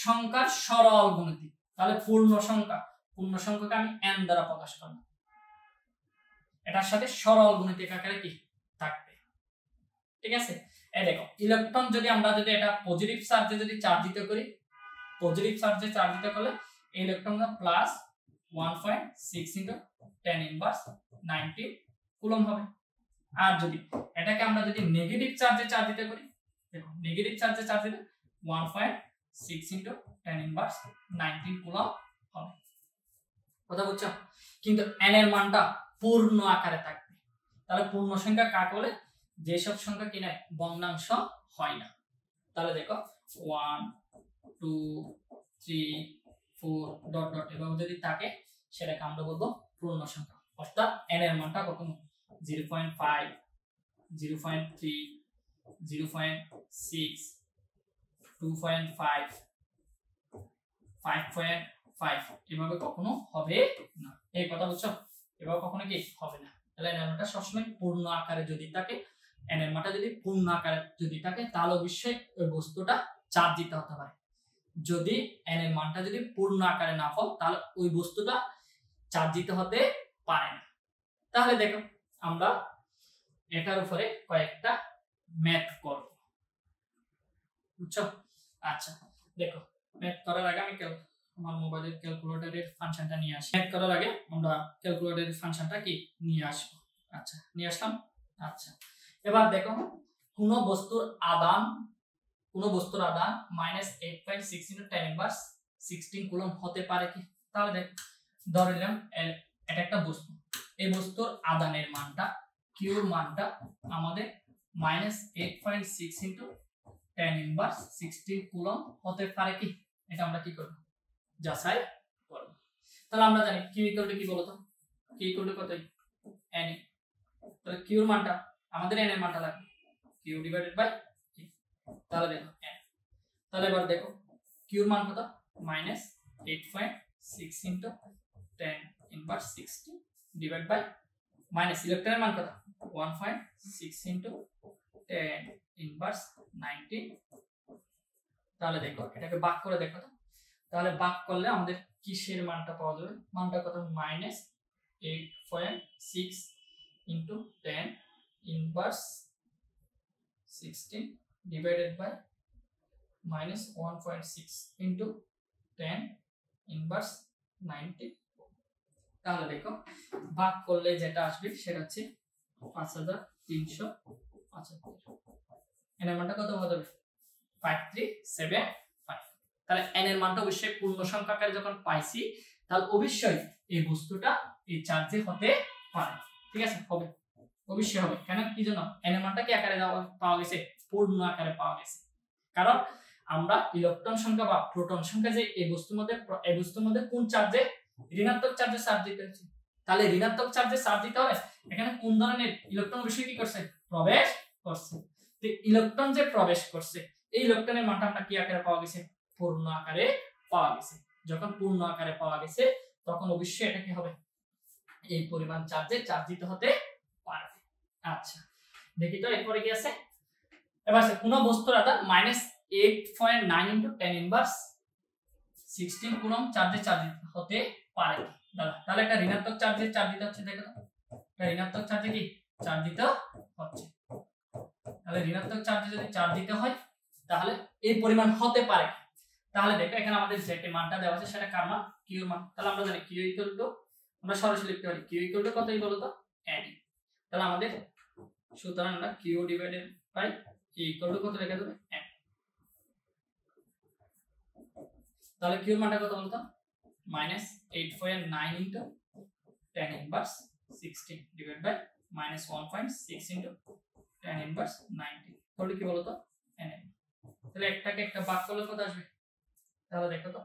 সংখ্যার সরল গুণিত। তাহলে পূর্ণ সংখ্যাকে আমি n দ্বারা প্রকাশ করব, এটার সাথে সরল গুণিতক আকারে কি থাকবে, ঠিক আছে? এই দেখো ইলেকট্রন যদি এটা পজিটিভ চার্জে যদি চার্জিত করি, পজিটিভ চার্জে চার্জিত করলে এই ইলেকট্রনটা প্লাস 1.6 × 10 ইনভার্স 19 কুলম্ব হবে। আর যদি এটাকে আমরা যদি নেগেটিভ চার্জে চার্জিত করি, দেখো নেগেটিভ চার্জে চার্জিত 1.6 × 10 ইনভার্স 19 কুলম্ব হবে। কথা বুঝছো? কিন্তু n এর মানটা পূর্ণ আকারে থাকবে। তাহলে পূর্ণ সংখ্যা কাকে বলে? যেসব সংখ্যা কি নাই ভগ্নাংশ হয় না। তাহলে দেখো 1 2 3 4 ডট ডট এভাবে যদি থাকে সেটাকে আমরা বলবো পূর্ণ সংখ্যা। অর্থাৎ n এর মানটা কখনো 0.5 0.3 0.6 2.5 5.5 এভাবে কখনো হবে না। এই কথা বুঝছো? এভাবে কখনো কি হবে না। তাহলে n এর মানটা সবসময় পূর্ণ আকারে যদি থাকে, n এর মানটা যদি পূর্ণ আকারে যদি থাকে তাহলে অবশ্যই ওই বস্তুটা চার্জ দিতে হতে পারে। যদি n এর মানটা যদি পূর্ণ আকারে না হয় তাহলে ওই বস্তুটা চার্জ দিতে হতে পারে না। তাহলে দেখো আমরা এটার উপরে কয়েকটা ম্যাথ করব, বুঝছো? আচ্ছা দেখো, ম্যাথ করার আগে আমি আমার মোবাইলের ক্যালকুলেটরের ফাংশনটা নিয়ে আসি। ম্যাথ করার আগে আমরা ক্যালকুলেটরের ফাংশনটা কি নিয়ে আসবো। আচ্ছা নিয়ে আসলাম। আচ্ছা এবার দেখো কোন বস্তুর আদান -8.6 × 10⁻16 কুলম্ব হতে পারে কি? তাহলে দেখ, ধরে নিলাম এটা একটা বস্তু, এই বস্তুর আদানের মানটা কিউর মানটা আমাদের -8.6 × 10⁻16 কুলম্ব হতে পারে কি? এটা আমরা কি করব? যাচাই করব। তাহলে আমরা জানি কিউ ইকুয়াল টু কি বলতো? কিউ ইকুয়াল টু কত? n। তাহলে কিউর মানটা আমাদের n এর মানটা লাগবে কিউ ডিভাইডেড বাই কি। তাহলে দেখো n। তাহলে এবার দেখো কিউর মান কত? -8.6 × 10⁻16 ডিভাইড বাই মাইনাস ইলেকট্রনের মান কত? 1.6 × 10⁻19। তাহলে দেখো এটাকে ভাগ করে দেখো তো। তাহলে ভাগ করলে আমাদের কিসের মানটা পাওয়া যাবে? মানটা কত? -8.6 × 10⁻16 ডিভাইডেড বাই -1.6 × 10⁻19। তাহলে দেখো ভাগ করলে যেটা আসবে সেটা হচ্ছে 5375। n এর মানটা কত হবে? 5375। তাহলে n এর মানটা অবশ্যই পূর্ণ সংখ্যা আকারে যখন পাইছি তাহলে অবশ্যই এই বস্তুটা এই চার্জে হতে পারে। ঠিক আছে, হবে, অবশ্যই হবে। কেন? কি জন্য? n এর মানটা কি আকারে পাওয়া গেছে? পূর্ণ আকারে পাওয়া গেছে। কারণ আমরা ইলেকট্রন সংখ্যা বা প্রোটন সংখ্যা যে এই বস্তুর মধ্যে কোন চার্জে? ঋণাত্মক চার্জে চার্জ দিতে হচ্ছে। তাহলে ঋণাত্মক চার্জে চার্জ দিতে হবে, এখানে কোন ধরনের ইলেকট্রন অবশ্যই কি করছে? প্রবেশ করছে। তো ইলেকট্রন যে প্রবেশ করছে এই ইলেকট্রনের মানটা আমরা কি আকারে পাওয়া গেছে? পূর্ণ আকারে পাওয়া গেছে। যখন পূর্ণ আকারে পাওয়া গেছে তখন অবশ্যই এটা কি হবে? এই পরিমাণ চার্জে চার্জ দিতে হতে পারবে। আচ্ছা দেখি তো এরপরে কি আছে। এবার কোন বস্তুর আধান -8.9 × 10⁻16 কুলম্ব চার্জে চার্জ হতে পারে। তাহলে একটা ঋণাত্মক চার্জে চার্জ দিতে হচ্ছে। দেখো তো এটা ঋণাত্মক চার্জে কি চার্জ দিতে হচ্ছে। তাহলে ঋণাত্মক চার্জে যদি চার্জ দিতে হয় তাহলে এই পরিমাণ হতে পারে। তাহলে দেখো এখানে আমাদের যে মানটা দেওয়া আছে সেটা কার মান? কিউ মান। তাহলে আমরা জানি কিউ ইকুয়াল টু, আমরা সরাসরি লিখতে পারি কিউ ইকুয়াল টু কতই বলো তো? n। তাহলে আমাদের সুতরাং আমরা q divided by e equal to কত লেখা যাবে? n। তাহলে কিউ মানটা কত বলতো? -8.9 × 10⁻16 ডিভাইড বাই -1.6 × 10⁻19। তাহলে কি বলতো? n। তাহলে একটাকে একটা ভাগ করলে কত আসবে? তাহলে দেখো তো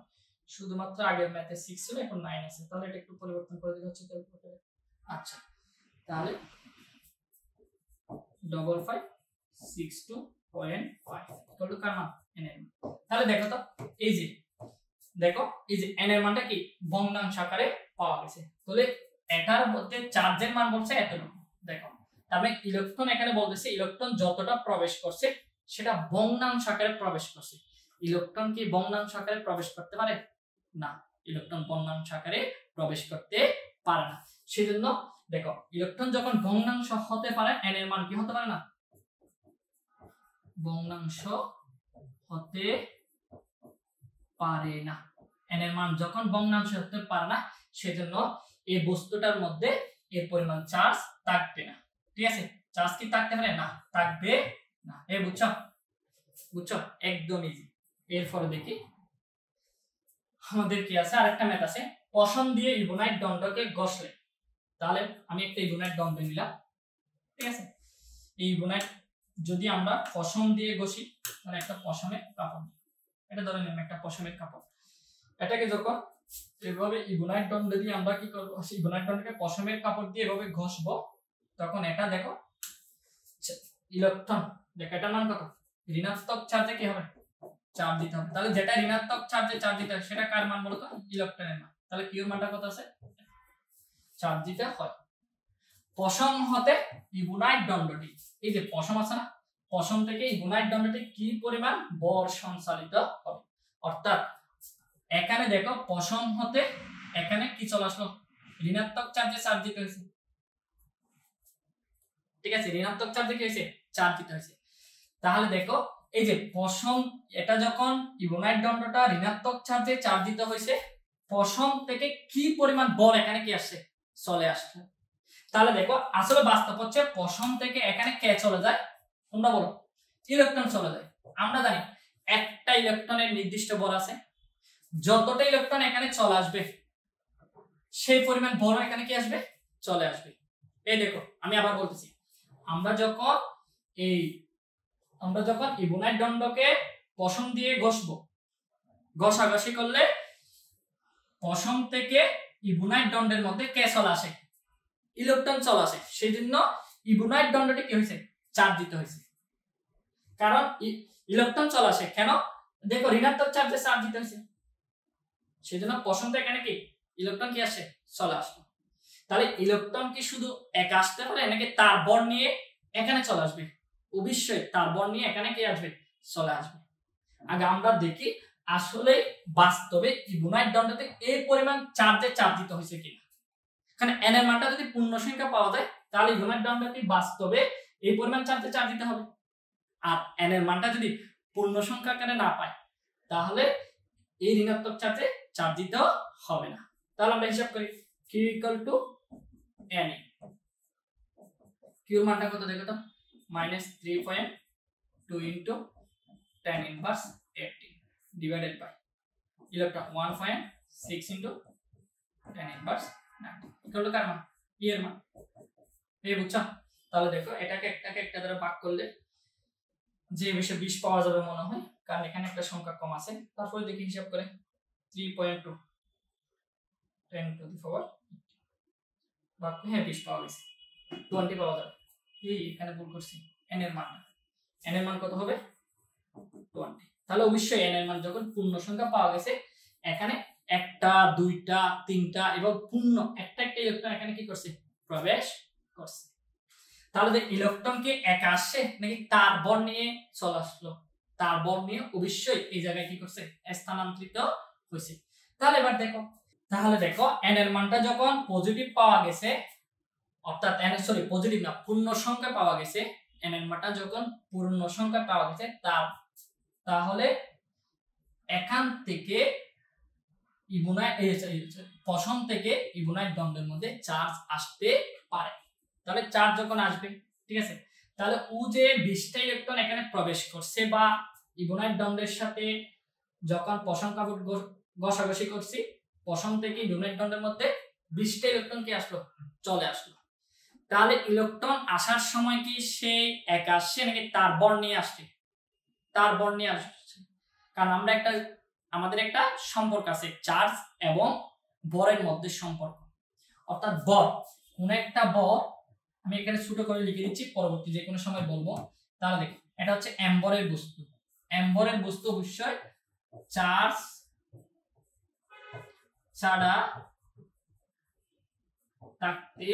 শুধুমাত্র আগের ম্যাথে 6 ছিল, এখন 9 আছে। তাহলে এটা একটু পরিবর্তন করে দিতে হচ্ছে ক্যালকুলেটরে। আচ্ছা তাহলে 5562.5 ইকুয়াল টু কার মান? n এর মান। তাহলে দেখো তো এই যে n এর মানটা কি ভগ্নাংশ আকারে পাওয়া গেছে। তাহলে এটার মধ্যে চার্জের মান বলছে এতটুকু। দেখো তার মানে ইলেকট্রন এখানে বলতেছে ইলেকট্রন যতটা প্রবেশ করছে সেটা ভগ্নাংশ আকারে প্রবেশ করছে। ইলেকট্রন কি ভগ্নাংশ আকারে প্রবেশ করতে পারে না? ইলেকট্রন ভগ্নাংশ আকারে প্রবেশ করতে পারে না। সেজন্য দেখো ইলেকট্রন যখন ভগ্নাংশ হতে পারে n এর মান কি হতে পারে না? ভগ্নাংশ হতে পারে না। n এর মান যখন ভগ্নাংশ হতে পারে না সেজন্য এই বস্তুটার মধ্যে এর পরিমাণ চার্জ থাকবে না। ঠিক আছে, চার্জ কি থাকতে পারে না? থাকবে না। এই বুঝছো একদম ইজি। এরপরে দেখি আমাদের কি আছে, আরেকটা ম্যাথ আছে। পশম দিয়ে ইবোনাইট দণ্ডকে ঘষলে, তাহলে আমি একটা ইবোনাইট দণ্ড নিলাম। ঠিক আছে, এই ইবোনাইট যদি আমরা পশম দিয়ে ঘষি তাহলে একটা পশমের কাপড়, এটা ধরে নিলাম একটা পশমের কাপড়। এটাকে যখন এভাবে ইবুনাইট দণ্ড দিয়ে আমরা কি করব, ইবুনাইট দণ্ডকে পশমের কাপড় দিয়ে এভাবে ঘষবো, তখন এটা দেখো ইলেকট্রন, দেখো এটার মান কত, ঋণাত্মক চার্জে কি হবে, চার্জ দিতে হবে। তাহলে যেটা ঋণাত্মক চার্জে চার্জ দিতে হয় সেটা কার মান, মূলত ইলেকট্রনের মান। তাহলে কিউর মানটা কত আছে, চার্জ দিতে হয়। পশম হতে ইবুনাইট দণ্ডটি, এই যে পশম আছে না, পশম থেকে ইবুনাইট দণ্ডটি কি পরিমাণ বল সঞ্চালিত হবে। অর্থাৎ এখানে দেখো পশম হতে এখানে কি চলে আসলো, ঋণাত্মক চার্জে চার্জ দিতে হয়েছে, ঠিক আছে, ঋণাত্মক চার্জে কি হয়েছে, চার্জ দিতে হয়েছে। তাহলে দেখো এই যে পশম, এটা যখন ইবুনাইট দণ্ডটা ঋণাত্মক চার্জে চার্জ দিতে হয়েছে, পশম থেকে কি পরিমাণ বল এখানে কি আসছে, চলে আসছে। তাহলে দেখো আসলে বাস্তব হচ্ছে পশম থেকে এখানে কে চলে যায়, তোমরা বলো, ইলেকট্রন চলে যায়। আমরা জানি একটা ইলেকট্রনের নির্দিষ্ট বল আছে, যতটা ইলেকট্রন এখানে চলে আসবে সেই পরিমাণ বল এখানে কি আসবে, চলে আসবে। এই দেখো আমি আবার বলতেছি, আমরা যখন ইবুনাইট দণ্ডকে পশম দিয়ে ঘষবো, ঘষাঘষি করলে পশম থেকে ইবুনাইট দণ্ডের মধ্যে কে চলে আসে, ইলেকট্রন চলে আসে। সেই জন্য ইবুনাইট দণ্ডটি কি হয়েছে, চার্জ দিতে হয়েছে, কারণ ইলেকট্রন চলে আসে। কেন, দেখো ঋণাত্মক চার্জে চার্জ দিতে হয়েছে, সেই জন্য পশম থেকে এখানে কি ইলেকট্রন কি আসে, চলে আসলো। তাহলে ইলেকট্রন কি শুধু একা আসতে পারে নাকি তার বর নিয়ে এখানে চলে আসবে, অবশ্যই তার বর নিয়ে এখানে কি আসবে, চলে আসবে। আগে আমরা দেখি আসলে বাস্তবে ইবুনাইট দণ্ডতে এই পরিমাণ চার্জে চার্জ দিতে হয়েছে কিনা। কারণ n এর মানটা যদি পূর্ণ সংখ্যা পাওয়া যায় তাহলে ইবুনাইট দণ্ডটি বাস্তবে এই পরিমাণ চার্জে চার্জ দিতে হবে। আর n এর মানটা যদি পূর্ণ সংখ্যা আকারে না পায় তাহলে এই ঋণাত্মক চার্জে চার্জ দিতে হবে না। তাহলে আমরা হিসাব করি q = n, q এর মানটা কত দেখো তো, -3.2 * 10⁻80 divided by electron 1.6 * 10⁻90 equal to কার মান, e এর মান। এই বুঝছো? তাহলে দেখো এটাকে একটা দ্বারা ভাগ করলে যে বেশি 20 পাওয়া যাবে মনে হয়, কারণ এখানে একটা সংখ্যা কম আছে। তারপরে দেখি হিসাব করে 3.2 10⁻80 ভাগ করে 20 পাওয়া গেছে, 20 পাওয়া যাবে। এখানে ভুল করছি, n এর মান কত হবে, 20। তাহলে অবশ্যই n এর মান যখন পূর্ণ সংখ্যা পাওয়া গেছে, এখানে একটা, দুইটা, তিনটা এবং পূর্ণ একটা ইলেকট্রন এখানে কি করছে, প্রবেশ করছে। তাহলে যে ইলেকট্রন কি একা আসছে নাকি তার বর নিয়ে চলে আসলো, তার বর নিয়ে অবশ্যই এই জায়গায় কি করছে, স্থানান্তরিত হয়েছে। তাহলে এবার দেখো, n এর মানটা যখন পজিটিভ পাওয়া গেছে, অর্থাৎ পজিটিভ না, পূর্ণ সংখ্যা পাওয়া গেছে, n এর মানটা যখন পূর্ণ সংখ্যা পাওয়া গেছে তাহলে এখান থেকে পশম থেকে ইবুনাইট দণ্ডের মধ্যে চার্জ আসতে পারে। তাহলে চার্জ যখন আসবে, ঠিক আছে, তাহলে ও যে 20টা ইলেকট্রন এখানে প্রবেশ করছে বা ইবুনাইট দণ্ডের সাথে যখন পশম কাপড় ঘষাঘষি করছি, পশম থেকে ইবুনাইট দণ্ডের মধ্যে 20টা ইলেকট্রন কি আসলো, চলে আসলো। তাহলে ইলেকট্রন আসার সময় কি সে একা আসছে নাকি তার বর নিয়ে আসছে, তার বর নিয়ে আসছে। কারণ আমাদের একটা সম্পর্ক আছে চার্জ এবং বরের মধ্যে সম্পর্ক, অর্থাৎ বর, কোন একটা বর, আমি এখানে ছোট করে লিখে দিচ্ছি, পরবর্তী যে কোনো সময় বলবো। তাহলে দেখো এটা হচ্ছে m বরের বস্তু, m বরের বস্তু অবশ্যই চার্জ ছাড়া থাকতে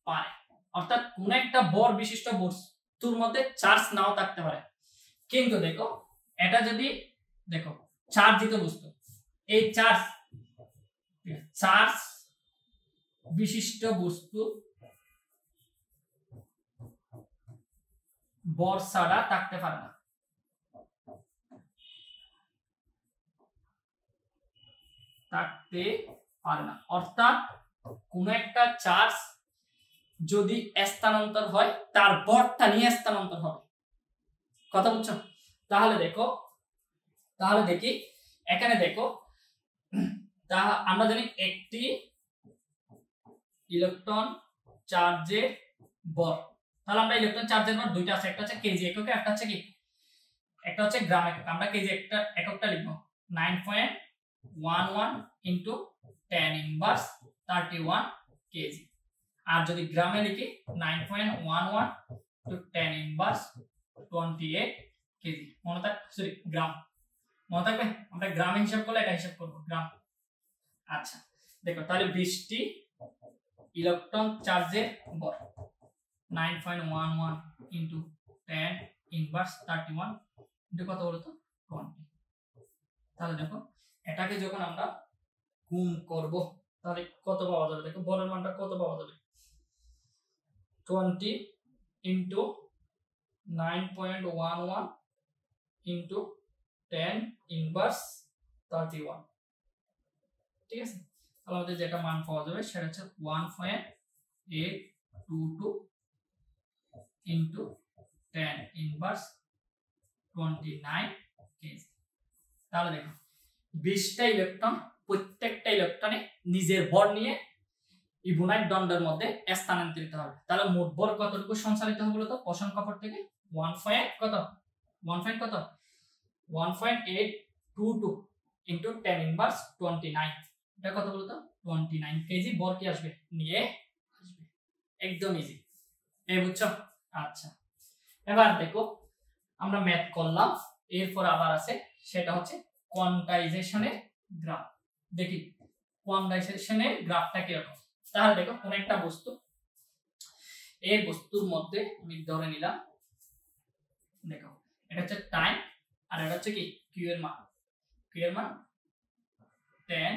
পারে, অর্থাৎ কোন একটা বর বিশিষ্ট বস্তুর মধ্যে চার্জ নাও থাকতে পারে। কিন্তু দেখো এটা যদি দেখো চার্জিত বস্তু, এই চার্জ বিশিষ্ট বস্তু বর ছাড়া থাকতে পারে না, অর্থাৎ কোন একটা চার্জ যদি স্থানান্তর হয় তার বরটা নিয়ে স্থানান্তর হবে। কথা বুঝছো? তাহলে দেখি এখানে দেখো, আমরা জানি একটি ইলেকট্রন চার্জের বর, তাহলে আমরা ইলেকট্রন চার্জের বর দুইটা আছে, একটা হচ্ছে কেজি এককে, একটা হচ্ছে গ্রাম একক। আমরা কেজি এককটা লিখবো 9.0 11 ইনটু 10 ইনভার্স 31 কেজি। আর যদি গ্রামে লিখি 9.11 টু 10 ইনভার্স 28 কেজি। মনে থাকবে, সরি গ্রাম মনে থাকবে, আমরা গ্রামে হিসাব করলে এটা হিসাব করব গ্রাম। আচ্ছা দেখো তাহলে 20টি ইলেকট্রন চার্জের ভর 9.11 ইনটু 10 ইনভার্স 31 ইনটু কত বলতো 20। তাহলে দেখো এটাকে যখন আমরা গুণ করব তাহলে কত পাওয়া যাবে, দেখো ভরের মানটা কত পাওয়া যাবে, 20 ইনটু 9.11 ইনটু 10 ইনভার্স 31। ঠিক আছে, তাহলে আমাদের যেটা মান পাওয়া যাবে সেটা হচ্ছে 1.822 ইনটু 10 ইনভার্স 29 কেজি। তাহলে দেখো 20টা ইলেকট্রন, প্রত্যেকটা ইলেকট্রনে নিজের ভর নিয়ে ইবোনাইট দণ্ডের মধ্যে স্থানান্তরিত হবে। তাহলে মোট ভর কতটুকু সঞ্চালিত হবে বলতো পোষণ কপট থেকে 1.822 ইনটু 10 ইনভার্স 29। এটা কত বলতো 29 কেজি ভর কি আসবে নিয়ে আসবে। একদম ইজি, এই বুঝছো? আচ্ছা এবার দেখো আমরা ম্যাথ করলাম, এরপর আবার আছে সেটা হচ্ছে কোয়ান্টাইজেশনের গ্রাফ। দেখি কোয়ান্টাইজেশনের গ্রাফটা কিরকম। তাহলে দেখো কোন একটা বস্তু, এই বস্তুর মধ্যে আমি ধরে নিলাম, দেখো এটা হচ্ছে টাইম আর এটা হচ্ছে কি কিউ এর মান, কিউ এর মান 10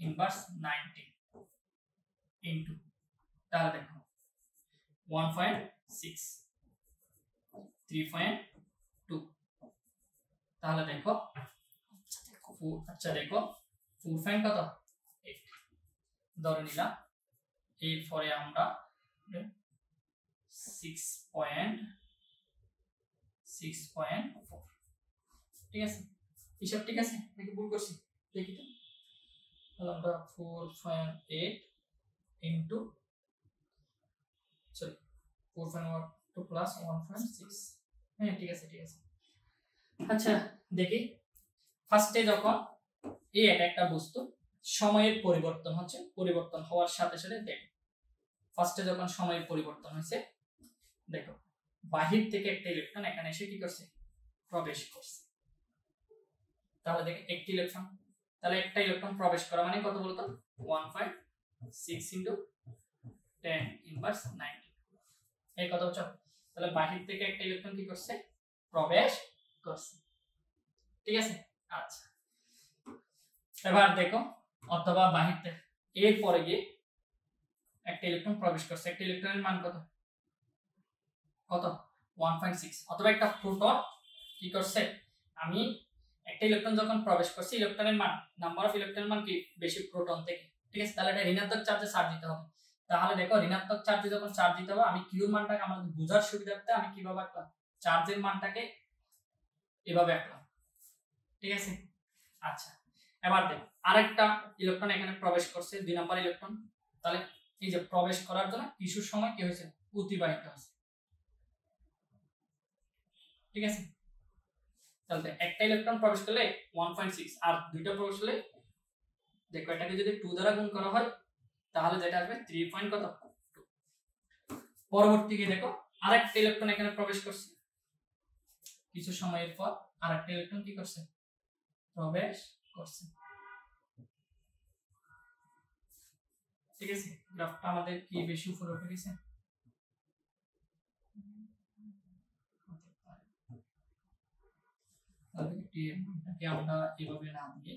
ইনভার্স 90 ইনটু, তাহলে দেখো 1.6 3.2, তাহলে দেখো আচ্ছা দেখো 4 কত 8 ধরে নিলাম। এরপরে আমরা 6.4, ঠিক আছে হিসাব ঠিক আছে নাকি ভুল করছি দেখি তো। তাহলে আমরা 4.8 ইনটু সরি 4.1 প্লাস 1.6, হ্যাঁ ঠিক আছে ঠিক আছে। আচ্ছা দেখি ফার্স্টে যখন এটা একটা বস্তু সময়ের পরিবর্তন হচ্ছে, পরিবর্তন হওয়ার সাথে সাথে দেখো ফার্স্টে যখন সময়ের পরিবর্তন হয়েছে, দেখো বাহির থেকে একটা ইলেকট্রন এখানে এসে কি করছে প্রবেশ করছে। তাহলে দেখো একটি ইলেকট্রন, তাহলে একটা ইলেকট্রন প্রবেশ করা মানে কত বলতো 1.6 ইনটু 10 ইনভার্স 90, এই কত হচ্ছে। তাহলে বাহির থেকে একটা ইলেকট্রন কি করছে প্রবেশ করছে, ঠিক আছে। আচ্ছা এবার দেখো অথবা বাহির থেকে এরপরে গিয়ে একটা ইলেকট্রন প্রবেশ করছে, একটা ইলেকট্রনের মান কত কত 1.6, অথবা একটা প্রোটন কি করছে, আমি একটা ইলেকট্রন যখন প্রবেশ করছে ইলেকট্রনের মান নাম্বার অফ ইলেকট্রনের মান কি বেশি প্রোটন থেকে, ঠিক আছে। তাহলে এটা ঋণাত্মক চার্জে চার্জ দিতে হবে। তাহলে দেখো ঋণাত্মক চার্জে যখন চার্জ দিতে হবে, আমি কিউর মানটাকে আমাদের বোঝার সুবিধার্থে আমি কিভাবে আঁকলাম, চার্জের মানটাকে এভাবে আঁকলাম, ঠিক আছে। আচ্ছা এবার দেখো আরেকটা ইলেকট্রন এখানে প্রবেশ করছে, 2 নাম্বার ইলেকট্রন। তাহলে এই যে প্রবেশ করার জন্য কিছু সময় কি হয়েছে অতিবাহিত হয়েছে, ঠিক আছে। তাহলে একটা ইলেকট্রন প্রবেশ করলে 1.6 আর দুইটা প্রবেশ করলে দেখো এটাকে যদি 2 দ্বারা গুণ করা হয় তাহলে যেটা আসবে 3 কত 2। পরবর্তীতে দেখো আরেকটা ইলেকট্রন এখানে প্রবেশ করছে, কিছু সময়ের পর আরেকটা ইলেকট্রন কি করছে প্রবেশ করছে, ঠিক আছে। গ্রাফটা আমাদের কি বেশি উপরে উঠে গেছে, তাহলে আমরা এভাবে না দিয়ে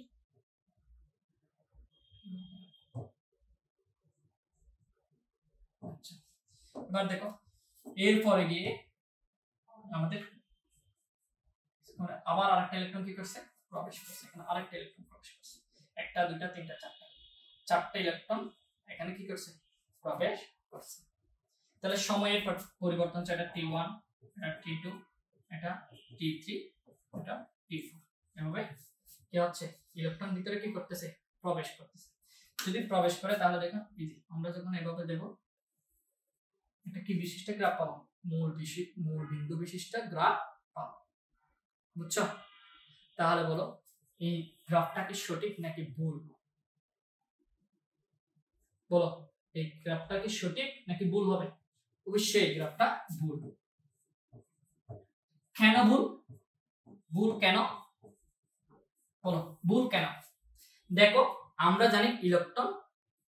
আচ্ছা এবার দেখো এরপরে গিয়ে আমাদের আবার আরেকটা ইলেকট্রন কি করছে প্রবেশ করছে, এখানে আরেকটা ইলেকট্রন প্রবেশ করছে, একটা দুইটা তিনটা চারটা ইলেকট্রন এখানে কি করছে প্রবেশ করছে। তাহলে সময়ের পরিবর্তন এটা T1, এটা T2, এটা T3, এটা T4, এভাবে কি হচ্ছে ইলেকট্রন ভিতরে কি করতেছে প্রবেশ করতেছে। যদি প্রবেশ করে তাহলে দেখো ইজি, আমরা যখন এভাবে দেব এটা কি বিশিষ্ট গ্রাফ পাবো, মূল বিন্দু বিশিষ্ট গ্রাফ পাবো, বুঝছো। তাহলে বলো এই গ্রাফটা কি সঠিক নাকি ভুল? বলো, এই গ্রাফটা কি সঠিক নাকি ভুল হবে? অবশ্যই এই গ্রাফটা ভুল। কেন ভুল? ভুল কেন? বলো ভুল কেন? দেখো, আমরা জানি ইলেকট্রন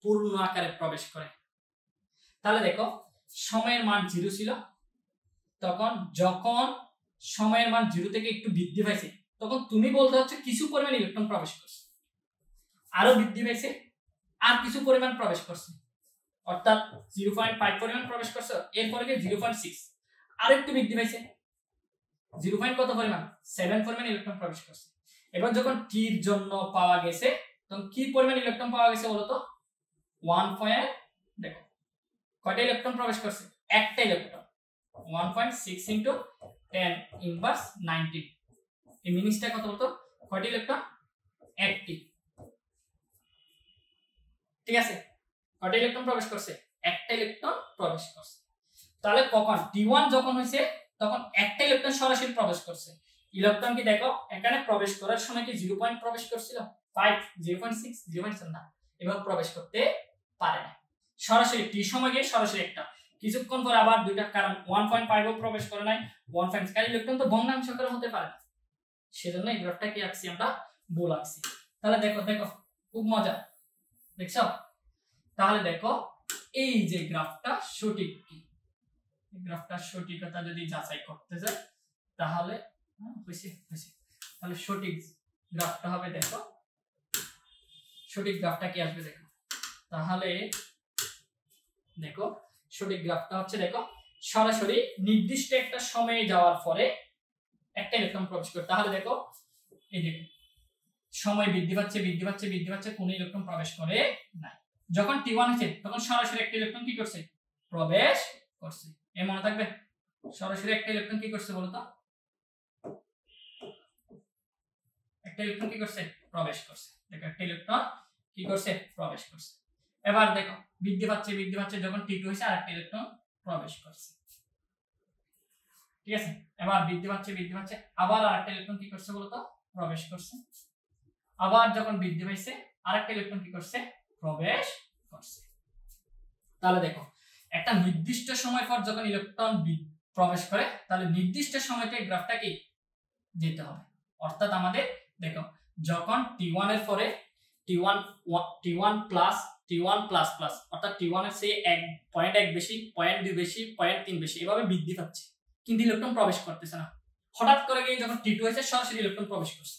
পূর্ণ আকারে প্রবেশ করে। তাহলে দেখো, সময়ের মান 0 ছিল, তখন যখন সময়ের মান 0 থেকে একটু বৃদ্ধি পাইছে, তখন তুমি বলতে হচ্ছে কিছু পরিমাণ ইলেকট্রন প্রবেশ করছে, আরো বৃদ্ধি পাইছে, আর কিছু পরিমাণ প্রবেশ করছে, অর্থাৎ 0.5 পরিমাণ প্রবেশ করছে, এরপরে 0.6 আর একটু বৃদ্ধি পাইছে, 0. কত পরিমাণ 7 পরিমাণ ইলেকট্রন প্রবেশ করছে। এবার যখন টি এর জন্য পাওয়া গেছে, তখন কি পরিমাণ ইলেকট্রন পাওয়া গেছে বলতো? 1. দেখো কয়টা ইলেকট্রন প্রবেশ করছে? একটা ইলেকট্রন। 1.6 ইনটু 10 ইনভার্স 90, এই মিনিসটা কত বলতো? কয়টা ইলেকট্রন? একটি। ঠিক আছে, কয়টা ইলেকট্রন প্রবেশ করছে? একটা ইলেকট্রন প্রবেশ করছে। তাহলে কখন T1 যখন হইছে, তখন একটা ইলেকট্রন সরাসরি প্রবেশ করছে। ইলেকট্রন কি দেখো, এখানে প্রবেশ করার সময় কি 0 পয়েন্ট প্রবেশ করছিল? 5, 0.6, 0.7 না, এভাবে প্রবেশ করতে পারে না। সরাসরি টি সময় গিয়ে সরাসরি একটা, কিছুক্ষণ পর আবার দুইটা, কারণ 1.5 ও প্রবেশ করে নাই, 1.5 কারণ ইলেকট্রন তো ভগ্নাংশকার হতে পারে না, সেজন্য এই গ্রাফটা কি আঁকছি আমরা? ভুল আঁকছি। তাহলে দেখো দেখো, খুব মজা, দেখছো? তাহলে দেখো, এই যে গ্রাফটা সঠিক কি, গ্রাফটার সঠিকতা যদি যাচাই করতে যাই, তাহলে তাহলে সঠিক গ্রাফটা হবে, দেখো সঠিক গ্রাফটা কি আসবে, দেখো তাহলে দেখো সঠিক গ্রাফটা হচ্ছে, দেখো সরাসরি নির্দিষ্ট একটা সময়ে যাওয়ার পরে একটা ইলেকট্রন প্রবেশ করে। তাহলে দেখো, এই দেখো সময় বৃদ্ধি পাচ্ছে বৃদ্ধি পাচ্ছে বৃদ্ধি পাচ্ছে, কোন ইলেকট্রন প্রবেশ করে নাই। যখন T1 হচ্ছে, তখন সরাসরি একটা ইলেকট্রন কি করছে? প্রবেশ করছে। এ মনে থাকবে, সরাসরি একটা ইলেকট্রন কি করছে বলতো? একটা ইলেকট্রন কি করছে? প্রবেশ করছে। দেখো একটা ইলেকট্রন কি করছে? প্রবেশ করছে। এবার দেখো বৃদ্ধি পাচ্ছে বৃদ্ধি পাচ্ছে, যখন T2 হইছে আরেকটা ইলেকট্রন প্রবেশ করছে। ঠিক আছে, এবার বৃদ্ধি পাচ্ছে বৃদ্ধি পাচ্ছে, আবার আরেকটা ইলেকট্রন কি করছে বলতো? প্রবেশ করছে। আবার যখন বৃদ্ধি পাইছে, আরেকটা ইলেকট্রন কি করছে? প্রবেশ করছে। তাহলে দেখো, একটা নির্দিষ্ট সময় পর যখন ইলেকট্রন প্রবেশ করে, তাহলে নির্দিষ্ট সময়তে গ্রাফটা কি যেতে হবে। অর্থাৎ আমাদের দেখো, যখন T1 এর পরে T1 plus T1 plus plus, অর্থাৎ T1 এর চেয়ে 1.1 বেশি, 0.2 বেশি, 0.3 বেশি, এভাবে বৃদ্ধি পাচ্ছে, কিন্তু ইলেকট্রন প্রবেশ করতেছে না। হঠাৎ করে গিয়ে যখন T2 হয়েছে, সরাসরি ইলেকট্রন প্রবেশ করছে।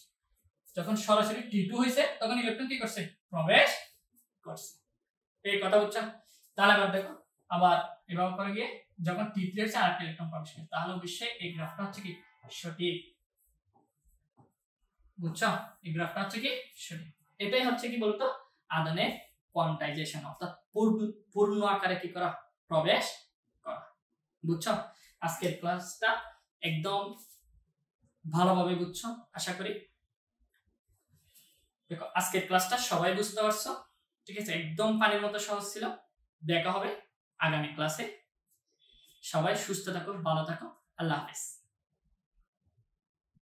যখন সরাসরি T2 হয়েছে, তখন ইলেকট্রন কি করছে? প্রবেশ করছে। এই কথা বুঝছো? তাহলে আবার দেখো, আবার এভাবে করে গিয়ে যখন T3 হয়েছে, আরেকটা ইলেকট্রন প্রবেশ করছে। তাহলে অবশ্যই এই গ্রাফটা হচ্ছে কি সঠিক। বুঝছো? এই গ্রাফটা হচ্ছে কি সঠিক। এটাই হচ্ছে কি বলতো? আধানের কোয়ান্টাইজেশন, অর্থাৎ পূর্ণ আকারে কি করা? প্রবেশ করা। বুঝছো? আজকের ক্লাসটা একদম ভালোভাবে বুঝছো আশা করি। দেখো আজকের ক্লাসটা সবাই বুঝতে পারছো, ঠিক আছে? একদম পানির মতো সহজ ছিল। দেখা হবে আগামী ক্লাসে। সবাই সুস্থ থাকো, ভালো থাকো, আল্লাহ হাফেজ।